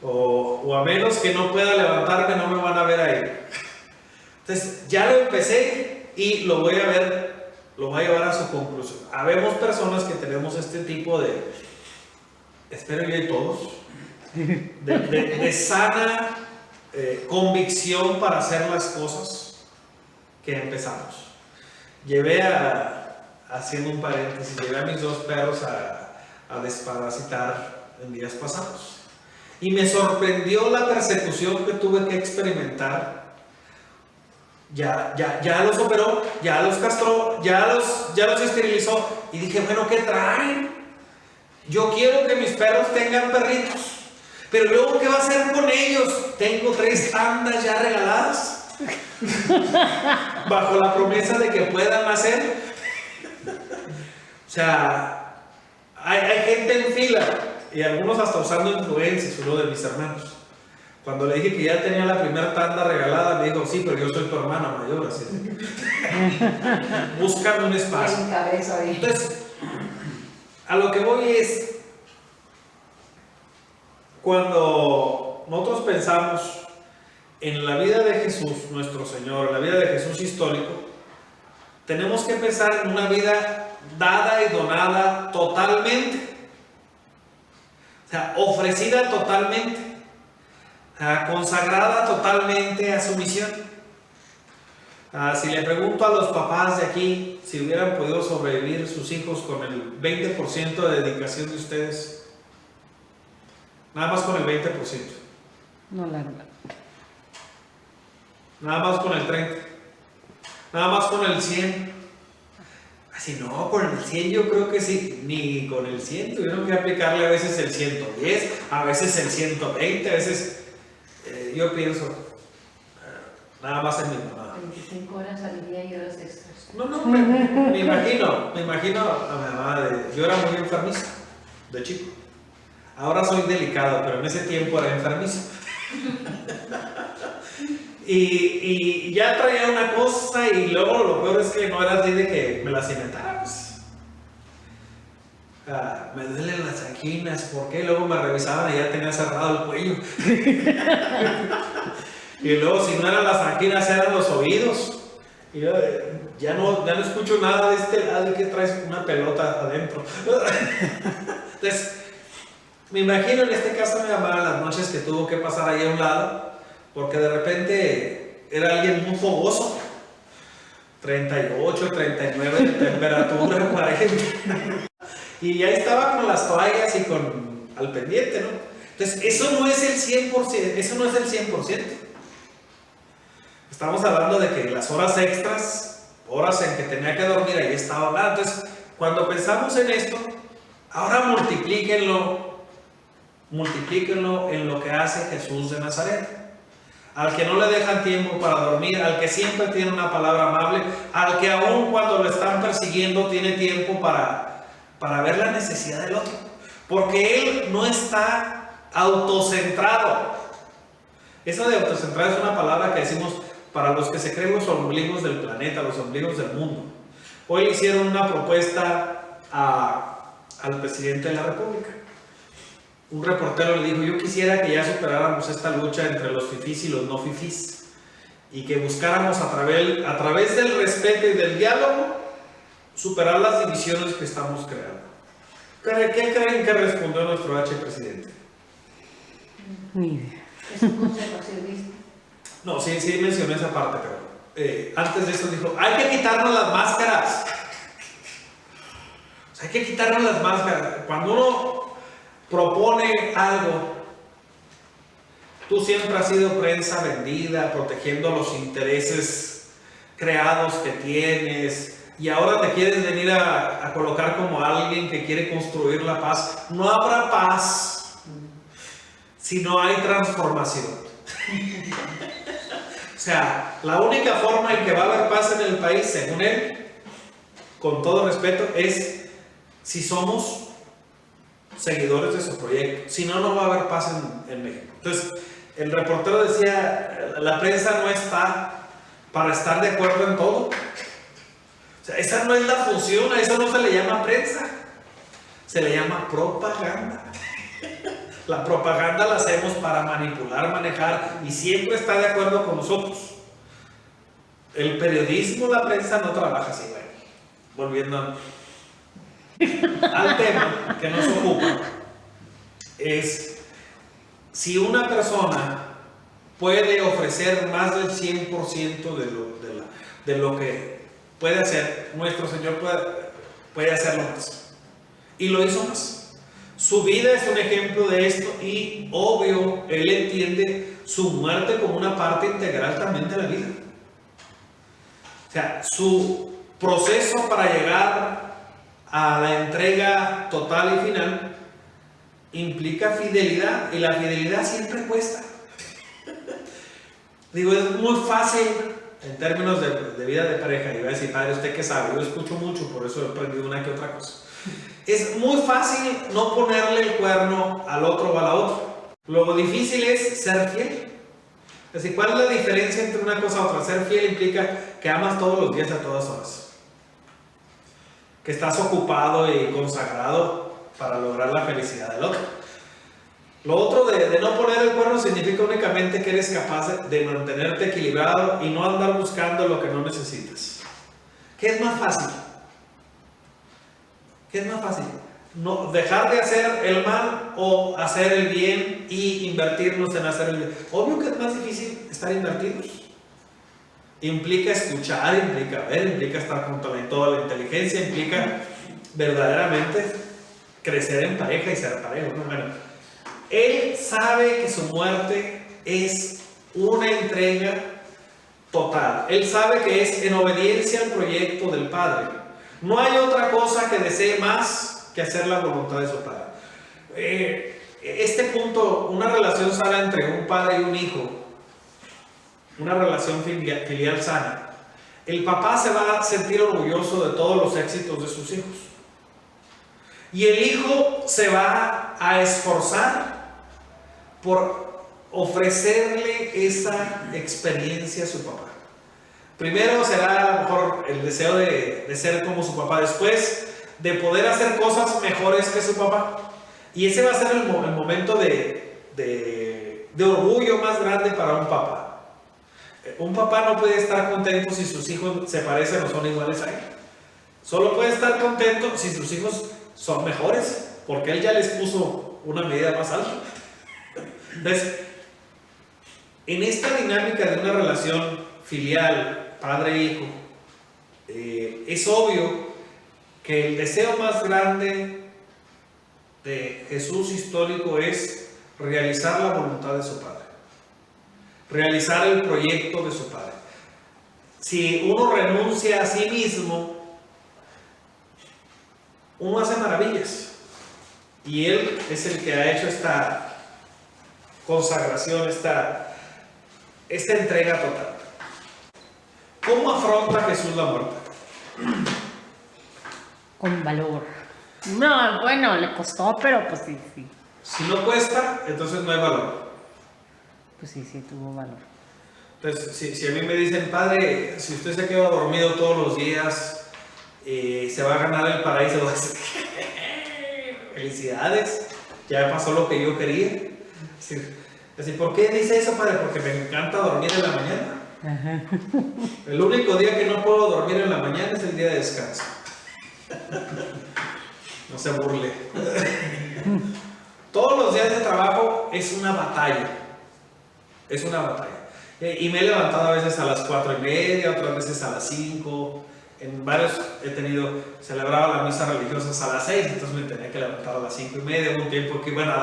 O a menos que no pueda levantarme, no me van a ver ahí. Entonces, ya lo empecé y lo voy a ver, lo voy a llevar a su conclusión. Habemos personas que tenemos este tipo de, espero yo y todos, de sana convicción para hacer las cosas que empezamos. Haciendo un paréntesis, llevé a mis 2 perros a desparasitar en días pasados. Y me sorprendió la persecución que tuve que experimentar. Ya los operó, ya los castró, ya los esterilizó. Y dije, bueno, ¿qué traen? Yo quiero que mis perros tengan perritos. Pero luego, ¿qué va a hacer con ellos? Tengo 3 tandas ya regaladas. Bajo la promesa de que puedan nacer. O sea, hay gente en fila. Y algunos hasta usando influencias, uno de mis hermanos. Cuando le dije que ya tenía la primera tanda regalada, me dijo, sí, pero yo soy tu hermana mayor, así es. Búscame un espacio. Entonces, a lo que voy es, cuando nosotros pensamos en la vida de Jesús, nuestro Señor, en la vida de Jesús histórico, tenemos que pensar en una vida dada y donada totalmente. O sea, ofrecida totalmente, consagrada totalmente a su misión. Si le pregunto a los papás de aquí si hubieran podido sobrevivir sus hijos con el 20% de dedicación de ustedes, nada más con el 20%, No, la verdad. nada más con el 30%, nada más con el 100%. Así no, con el 100 yo creo que sí, ni con el 100 tuvieron que aplicarle a veces el 110, a veces el 120, a veces yo pienso, nada más en mi mamá. 25 horas al día y horas extras. No, me imagino a mi mamá, yo era muy enfermizo de chico. Ahora soy delicado, pero en ese tiempo era enfermizo. Y ya traía una cosa y luego lo peor es que no era así de que me las inventara, pues. Me duelen las anginas, ¿por qué? Luego me revisaban y ya tenía cerrado el cuello. Y luego si no eran las anginas eran los oídos. Y yo, ya no escucho nada de este lado y que traes una pelota adentro. Entonces, me imagino en este caso mi mamá las noches que tuvo que pasar ahí a un lado, porque de repente era alguien muy fogoso, 38, 39 de temperatura, 40. Y ya estaba con las toallas y al pendiente, ¿no? Entonces, eso no es el 100%, eso no es el 100%. Estamos hablando de que las horas extras, horas en que tenía que dormir, ahí estaba hablando. Entonces, cuando pensamos en esto, ahora multiplíquenlo en lo que hace Jesús de Nazaret. Al que no le dejan tiempo para dormir, al que siempre tiene una palabra amable, al que aún cuando lo están persiguiendo tiene tiempo para ver la necesidad del otro. Porque él no está autocentrado. Eso de autocentrado es una palabra que decimos para los que se creen los ombligos del planeta, los ombligos del mundo. Hoy le hicieron una propuesta al presidente de la República. Un reportero le dijo: yo quisiera que ya superáramos esta lucha entre los fifís y los no fifís y que buscáramos a través del respeto y del diálogo superar las divisiones que estamos creando. ¿Qué creen que respondió nuestro H presidente? Ni idea. Es un conservacionista. No, sí mencioné esa parte, pero antes de eso dijo: hay que quitarnos las máscaras. O sea, hay que quitarnos las máscaras. Cuando uno propone algo, tú siempre has sido prensa vendida, protegiendo los intereses creados que tienes, y ahora te quieres venir a colocar como alguien que quiere construir la paz. No habrá paz si no hay transformación. O sea, la única forma en que va a haber paz en el país, según él, con todo respeto, es si somos seguidores de su proyecto. Si no, no va a haber paz en México. Entonces, el reportero decía: la prensa no está para estar de acuerdo en todo. O sea, esa no es la función, a eso no se le llama prensa, se le llama propaganda. La propaganda la hacemos para manipular, manejar, y siempre está de acuerdo con nosotros. El periodismo, la prensa no trabaja así. Bueno, volviendo al tema que nos ocupa, es si una persona puede ofrecer más del 100% de lo que puede hacer, nuestro Señor puede hacerlo más, y lo hizo más. Su vida es un ejemplo de esto, y obvio, él entiende su muerte como una parte integral también de la vida. O sea, su proceso para llegar a la entrega total y final implica fidelidad, y la fidelidad siempre cuesta. Digo, es muy fácil en términos de vida de pareja, y va a decir: padre, ¿usted qué sabe? Yo escucho mucho, por eso he aprendido una que otra cosa. Es muy fácil no ponerle el cuerno al otro o a la otra. Lo difícil es ser fiel. Es decir, ¿cuál es la diferencia entre una cosa y otra? Ser fiel implica que amas todos los días a todas horas, que estás ocupado y consagrado para lograr la felicidad del otro. Lo otro de no poner el cuerno significa únicamente que eres capaz de mantenerte equilibrado y no andar buscando lo que no necesitas. ¿Qué es más fácil? ¿Qué es más fácil? No, dejar de hacer el mal o hacer el bien y invertirnos en hacer el bien. Obvio que es más difícil estar invertidos. implica escuchar, implica ver, implica estar junto a toda la inteligencia, implica verdaderamente crecer en pareja y ser pareja, ¿no? Bueno, él sabe que su muerte es una entrega total. Él sabe que es en obediencia al proyecto del Padre. No hay otra cosa que desee más que hacer la voluntad de su Padre. Este punto, una relación sana entre un padre y un hijo, una relación filial sana, el papá se va a sentir orgulloso de todos los éxitos de sus hijos. Y el hijo se va a esforzar por ofrecerle esa experiencia a su papá. Primero será a lo mejor el deseo de ser como su papá, después de poder hacer cosas mejores que su papá. Y ese va a ser el momento de orgullo más grande para un papá. Un papá no puede estar contento si sus hijos se parecen o son iguales a él. Solo puede estar contento si sus hijos son mejores, porque él ya les puso una medida más alta. Entonces, en esta dinámica de una relación filial, padre-hijo, es obvio que el deseo más grande de Jesús histórico es realizar la voluntad de su Padre, realizar el proyecto de su Padre. Si uno renuncia a sí mismo, uno hace maravillas, y Él es el que ha hecho esta consagración, esta entrega total. ¿Cómo afronta Jesús la muerte? Con valor. No, bueno, le costó, pero pues sí. Si no cuesta, entonces no hay valor. Pues sí, tuvo valor. Entonces, si a mí me dicen, padre, si usted se queda dormido todos los días, se va a ganar el paraíso, va a decir, felicidades, ya pasó lo que yo quería. Así, ¿por qué dice eso, padre? Porque me encanta dormir en la mañana. Ajá. El único día que no puedo dormir en la mañana es el día de descanso. No se burle. Todos los días de trabajo es una batalla. Es una batalla. Y me he levantado a veces a las 4:30, otras veces a las 5. En varios celebraba las misas religiosas a las 6, entonces me tenía que levantar a las 5:30. Hubo un tiempo que iban a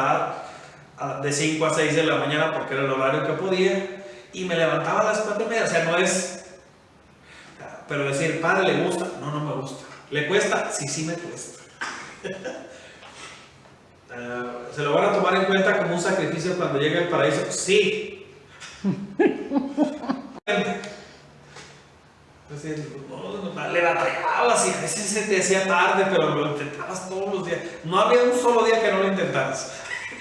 dar de 5 a 6 de la mañana porque era el horario que podía. Y me levantaba a las 4:30. O sea, no es. Pero decir, padre, ¿le gusta? No, no me gusta. ¿Le cuesta? Sí, me cuesta. ¿Se lo van a tomar en cuenta como un sacrificio cuando llegue al paraíso? Sí. Le batallabas y a veces se te hacía tarde, pero lo intentabas todos los días. No había un solo día que no lo intentaras.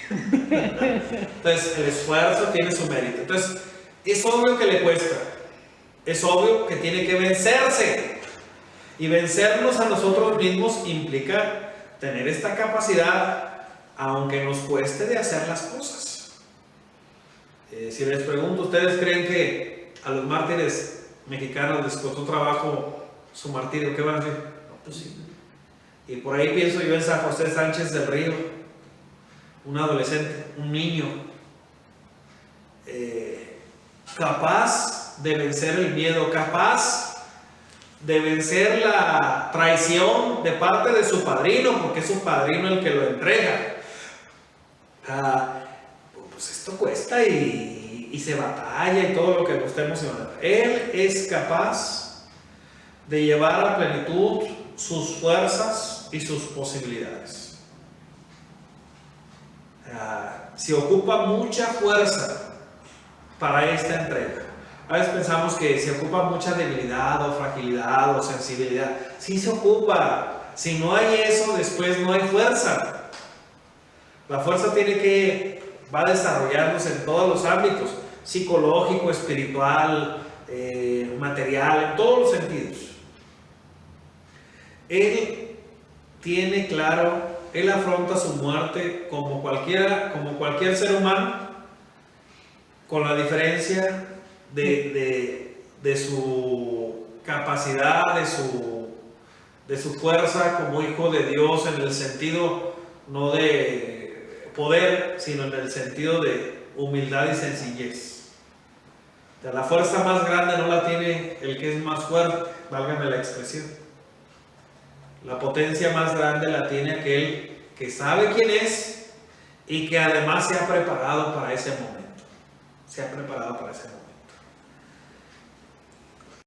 Entonces, el esfuerzo tiene su mérito. Entonces, es obvio que le cuesta. Es obvio que tiene que vencerse. Y vencernos a nosotros mismos implica tener esta capacidad, aunque nos cueste, de hacer las cosas. Si les pregunto, ¿ustedes creen que a los mártires mexicanos les costó trabajo su martirio? ¿Qué van a decir? No, pues sí. Y por ahí pienso yo en San José Sánchez del Río, un adolescente, un niño, capaz de vencer el miedo, capaz de vencer la traición de parte de su padrino, porque es su padrino el que lo entrega. Pues esto cuesta y se batalla y todo lo que nos está emocionando. Él es capaz de llevar a plenitud sus fuerzas y sus posibilidades. Se ocupa mucha fuerza para esta entrega. A veces pensamos que se ocupa mucha debilidad o fragilidad o sensibilidad. Sí se ocupa. Si no hay eso, después no hay fuerza. La fuerza va desarrollándose en todos los ámbitos, psicológico, espiritual, material, en todos los sentidos. Él tiene claro, él afronta su muerte como cualquier ser humano, con la diferencia de su capacidad, de su fuerza como hijo de Dios, en el sentido no de poder, sino en el sentido de humildad y sencillez. sea, la fuerza más grande no la tiene el que es más fuerte, válgame la expresión. La potencia más grande la tiene aquel que sabe quién es y que además se ha preparado para ese momento. Se ha preparado para ese momento.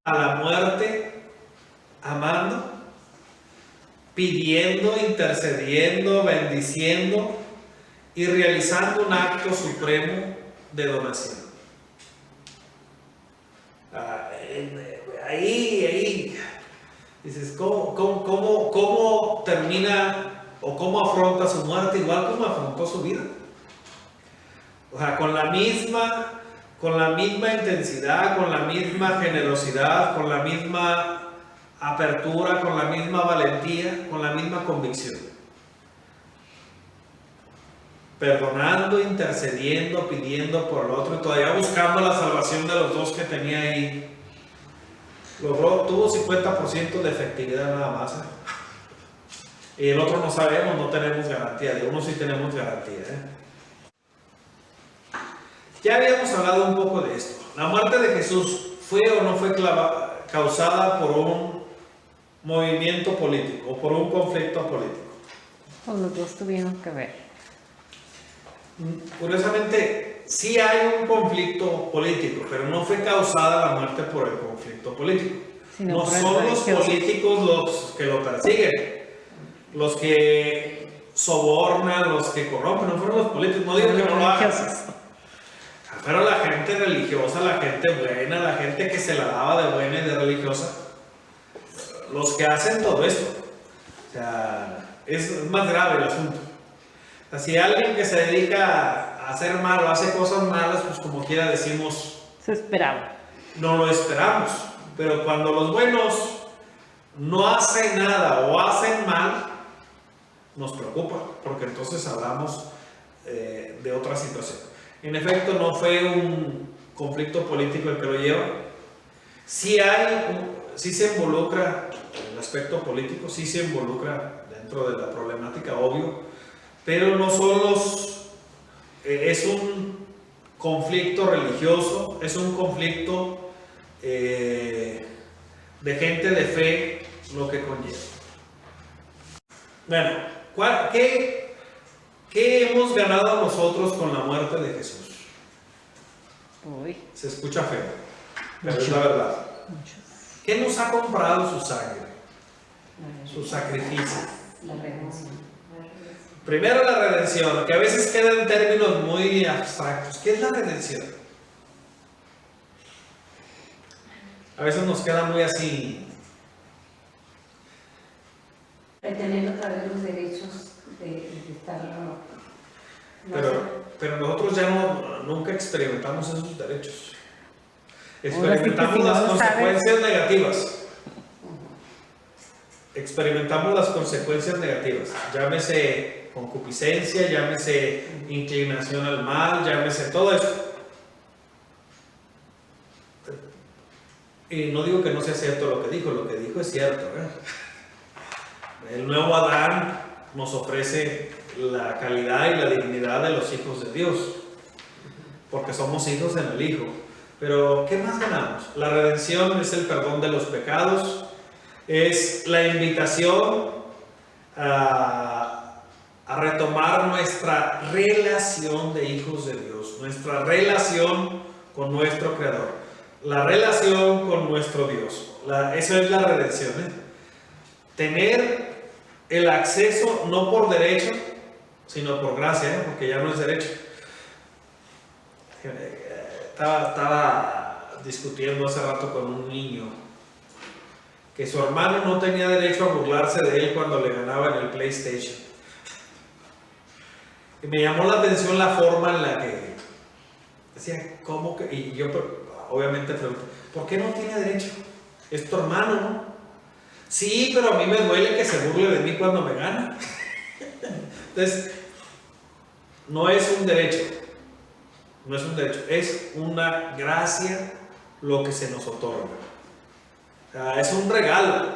A la muerte, amando, pidiendo, intercediendo, bendiciendo y realizando un acto supremo de donación. Ahí dices, ¿cómo termina o cómo afronta su muerte igual como afrontó su vida? O sea, con la misma intensidad, con la misma generosidad, con la misma apertura, con la misma valentía, con la misma convicción. Perdonando, intercediendo, pidiendo por el otro y todavía buscando la salvación de los dos que tenía ahí. Tuvo 50% de efectividad nada más. Y el otro no sabemos, no tenemos garantía. De uno sí tenemos garantía. Ya habíamos hablado un poco de esto. La muerte de Jesús fue o no fue causada por un movimiento político o por un conflicto político. Pues los dos tuvieron que ver. Curiosamente, sí hay un conflicto político, pero no fue causada la muerte por el conflicto político. No son los políticos los que lo persiguen, los que sobornan, los que corrompen, no fueron los políticos, no digo que no lo hagan. Pero la gente religiosa, la gente buena, la gente que se la daba de buena y de religiosa, los que hacen todo esto. O sea, es más grave el asunto. O sea, si alguien que se dedica a hacer mal o hace cosas malas, pues como quiera decimos, se esperaba. No lo esperamos. Pero cuando los buenos no hacen nada o hacen mal, nos preocupa, porque entonces hablamos de otra situación. En efecto, no fue un conflicto político el que lo lleva. Sí se involucra el aspecto político, sí se involucra dentro de la problemática, obvio, pero no solo es un conflicto religioso, es un conflicto de gente de fe, lo que conlleva. Bueno, ¿qué hemos ganado nosotros con la muerte de Jesús? Uy. Se escucha feo, pero es la verdad. ¿Qué nos ha comprado su sangre? Su sacrificio. La redención. Primero la redención, que a veces queda en términos muy abstractos. ¿Qué es la redención? A veces nos queda muy así. Retener otra vez los derechos de estar. Pero nosotros ya nunca experimentamos esos derechos. Experimentamos si las no lo consecuencias negativas. Experimentamos las consecuencias negativas. Llámese concupiscencia, llámese inclinación al mal, llámese todo esto. Y no digo que no sea cierto lo que dijo es cierto. El nuevo Adán nos ofrece la calidad y la dignidad de los hijos de Dios, porque somos hijos en el Hijo. Pero ¿qué más ganamos? La redención es el perdón de los pecados, es la invitación a retomar nuestra relación de hijos de Dios, nuestra relación con nuestro Creador, la relación con nuestro Dios. Eso es la redención, Tener el acceso no por derecho, sino por gracia, porque ya no es derecho. Estaba discutiendo hace rato con un niño que su hermano no tenía derecho a burlarse de él cuando le ganaba en el PlayStation. Y me llamó la atención la forma en la que decía, ¿cómo que? Y yo obviamente pregunté, ¿por qué no tiene derecho? Es tu hermano, ¿no? Sí, pero a mí me duele que se burle de mí cuando me gana. Entonces, no es un derecho, es una gracia lo que se nos otorga. Es un regalo,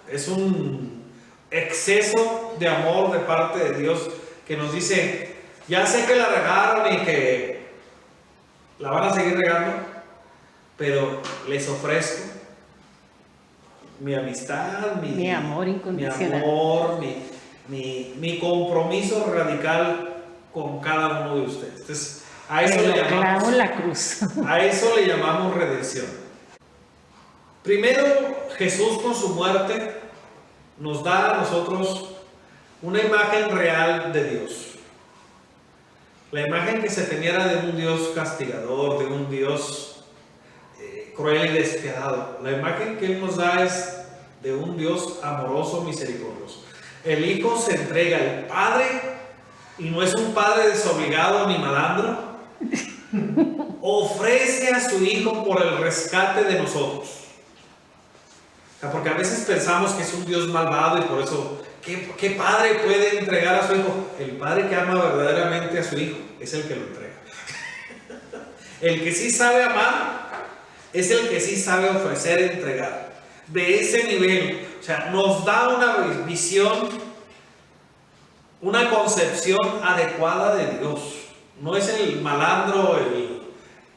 es un exceso de amor de parte de Dios que nos dice, ya sé que la regaron y que la van a seguir regando, pero les ofrezco mi amistad, Mi amor incondicional. mi amor, mi compromiso radical con cada uno de ustedes. Entonces, a eso, Pero le clavo llamamos, en la cruz. a eso le llamamos redención. Primero, Jesús con su muerte nos da a nosotros una imagen real de Dios. La imagen que se tenía era de un Dios castigador, de un Dios cruel y despiadado. La imagen que Él nos da es de un Dios amoroso, misericordioso. El Hijo se entrega al Padre y no es un Padre desobligado ni malandro. Ofrece a su Hijo por el rescate de nosotros. O sea, porque a veces pensamos que es un Dios malvado y por eso, ¿qué padre puede entregar a su Hijo? El Padre que ama verdaderamente a su Hijo es el que lo entrega. El que sí sabe amar es el que sí sabe ofrecer, entregar. De ese nivel, o sea, nos da una visión, una concepción adecuada de Dios. No es el malandro, el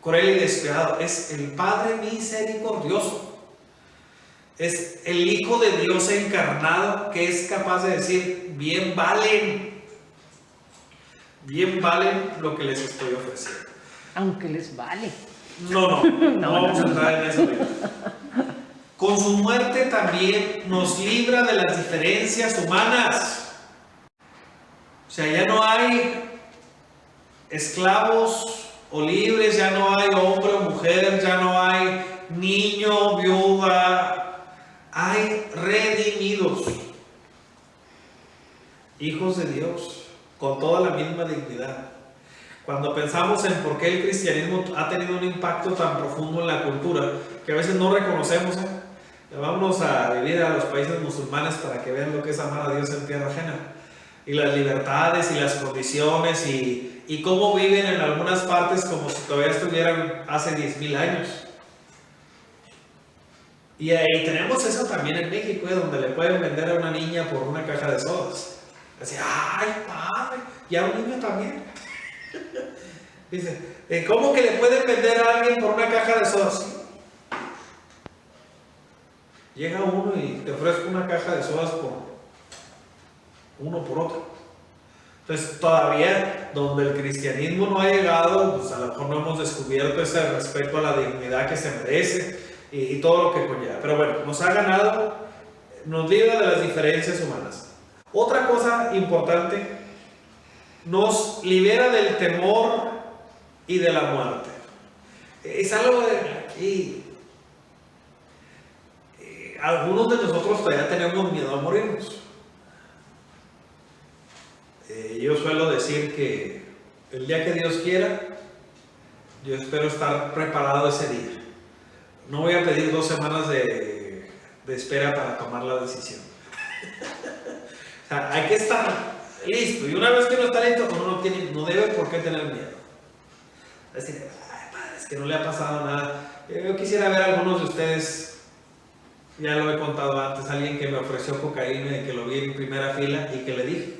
cruel y despiadado, es el Padre misericordioso. Es el Hijo de Dios encarnado que es capaz de decir, bien valen lo que les estoy ofreciendo. Aunque les vale. No vamos a entrar en eso ahorita. Con su muerte también nos libra de las diferencias humanas. O sea, ya no hay esclavos o libres, ya no hay hombre o mujer, ya no hay niño, viuda. Hay redimidos, hijos de Dios, con toda la misma dignidad. Cuando pensamos en por qué el cristianismo ha tenido un impacto tan profundo en la cultura, que a veces no reconocemos, vámonos a vivir a los países musulmanes para que vean lo que es amar a Dios en tierra ajena, y las libertades y las condiciones, y cómo viven en algunas partes como si todavía estuvieran hace 10,000 años. Y ahí tenemos eso también en México, donde le pueden vender a una niña por una caja de sodas. Así, ¡ay, padre! Y a un niño también. Dice, ¿cómo que le pueden vender a alguien por una caja de sodas? Sí. Llega uno y te ofrezco una caja de sodas por uno por otro. Entonces, todavía donde el cristianismo no ha llegado, pues a lo mejor no hemos descubierto ese respeto a la dignidad que se merece y todo lo que conlleva. Pero bueno, nos ha ganado, nos libra de las diferencias humanas. Otra cosa importante, nos libera del temor y de la muerte. Es algo de aquí. Algunos de nosotros todavía tenemos miedo a morirnos. Yo suelo decir que el día que Dios quiera, yo espero estar preparado ese día. No voy a pedir 2 semanas de espera para tomar la decisión. O sea, hay que estar listo. Y una vez que uno está listo, uno no debe por qué tener miedo. Es decir, ay, padre, es que no le ha pasado nada. Yo quisiera ver a algunos de ustedes, ya lo he contado antes, alguien que me ofreció cocaína y que lo vi en primera fila y que le dije,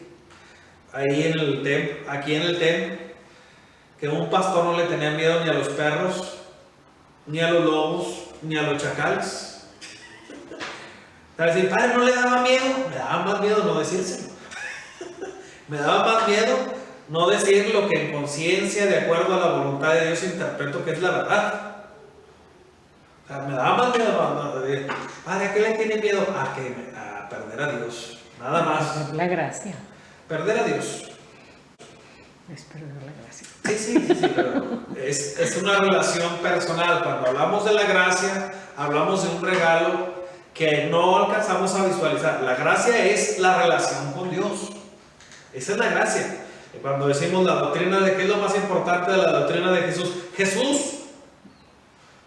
ahí en el templo, aquí en el templo, que un pastor no le tenía miedo ni a los perros, ni a los lobos, ni a los chacales. O sea, decir, padre, ¿no le daba miedo? Me daba más miedo no decírselo. Me daba más miedo no decir lo que en conciencia, de acuerdo a la voluntad de Dios, interpreto que es la verdad. O sea, me daba más miedo no decir, padre, ¿a qué le tiene miedo? A perder a Dios. Nada más. La gracia. Perder a Dios. Es perder la gracia. Sí, pero es una relación personal. Cuando hablamos de la gracia, hablamos de un regalo que no alcanzamos a visualizar. La gracia es la relación con Dios. Esa es la gracia. Y cuando decimos la doctrina de qué es lo más importante de la doctrina de Jesús, Jesús.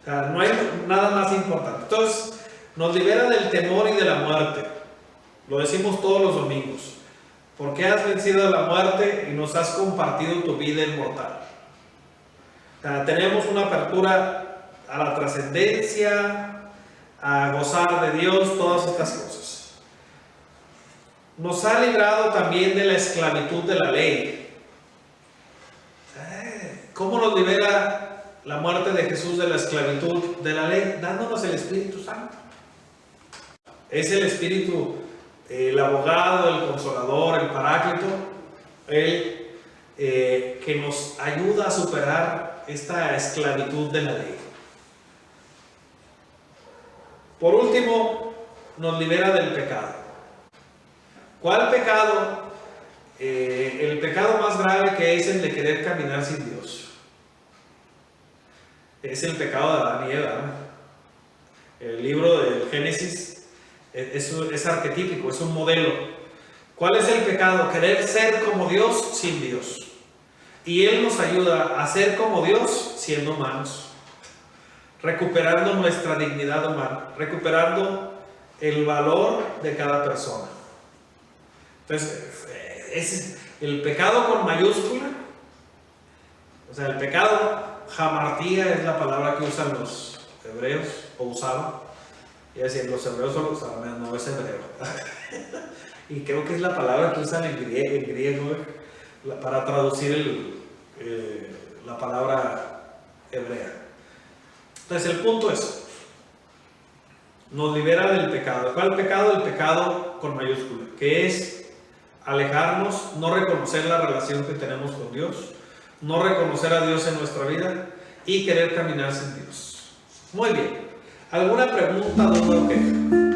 O sea, no hay nada más importante. Entonces, nos libera del temor y de la muerte. Lo decimos todos los domingos. Porque has vencido la muerte y nos has compartido tu vida inmortal. O sea, tenemos una apertura a la trascendencia, a gozar de Dios, todas estas cosas. Nos ha librado también de la esclavitud de la ley. ¿Cómo nos libera la muerte de Jesús de la esclavitud de la ley, dándonos el Espíritu Santo. Es el Espíritu, el abogado, el consolador, el paráclito, el que nos ayuda a superar esta esclavitud de la ley. Por último, nos libera del pecado. ¿Cuál pecado? El pecado más grave, que es el de querer caminar sin Dios. Es el pecado de Adán y Eva, ¿no? El libro del Génesis es arquetípico, es un modelo. ¿Cuál es el pecado? Querer ser como Dios sin Dios. Y Él nos ayuda a ser como Dios siendo humanos, recuperando nuestra dignidad humana, recuperando el valor de cada persona. Entonces, es el pecado con mayúscula. O sea, el pecado, hamartía es la palabra que usan los hebreos, o usaban. Y decir, los hebreos solo usaban, no es hebreo. Y creo que es la palabra que usan en griego para traducir la palabra hebrea. Entonces, el punto es, nos libera del pecado. ¿Cuál pecado? El pecado con mayúscula, que es alejarnos, no reconocer la relación que tenemos con Dios, no reconocer a Dios en nuestra vida y querer caminar sin Dios. Muy bien. ¿Alguna pregunta, duda o queja?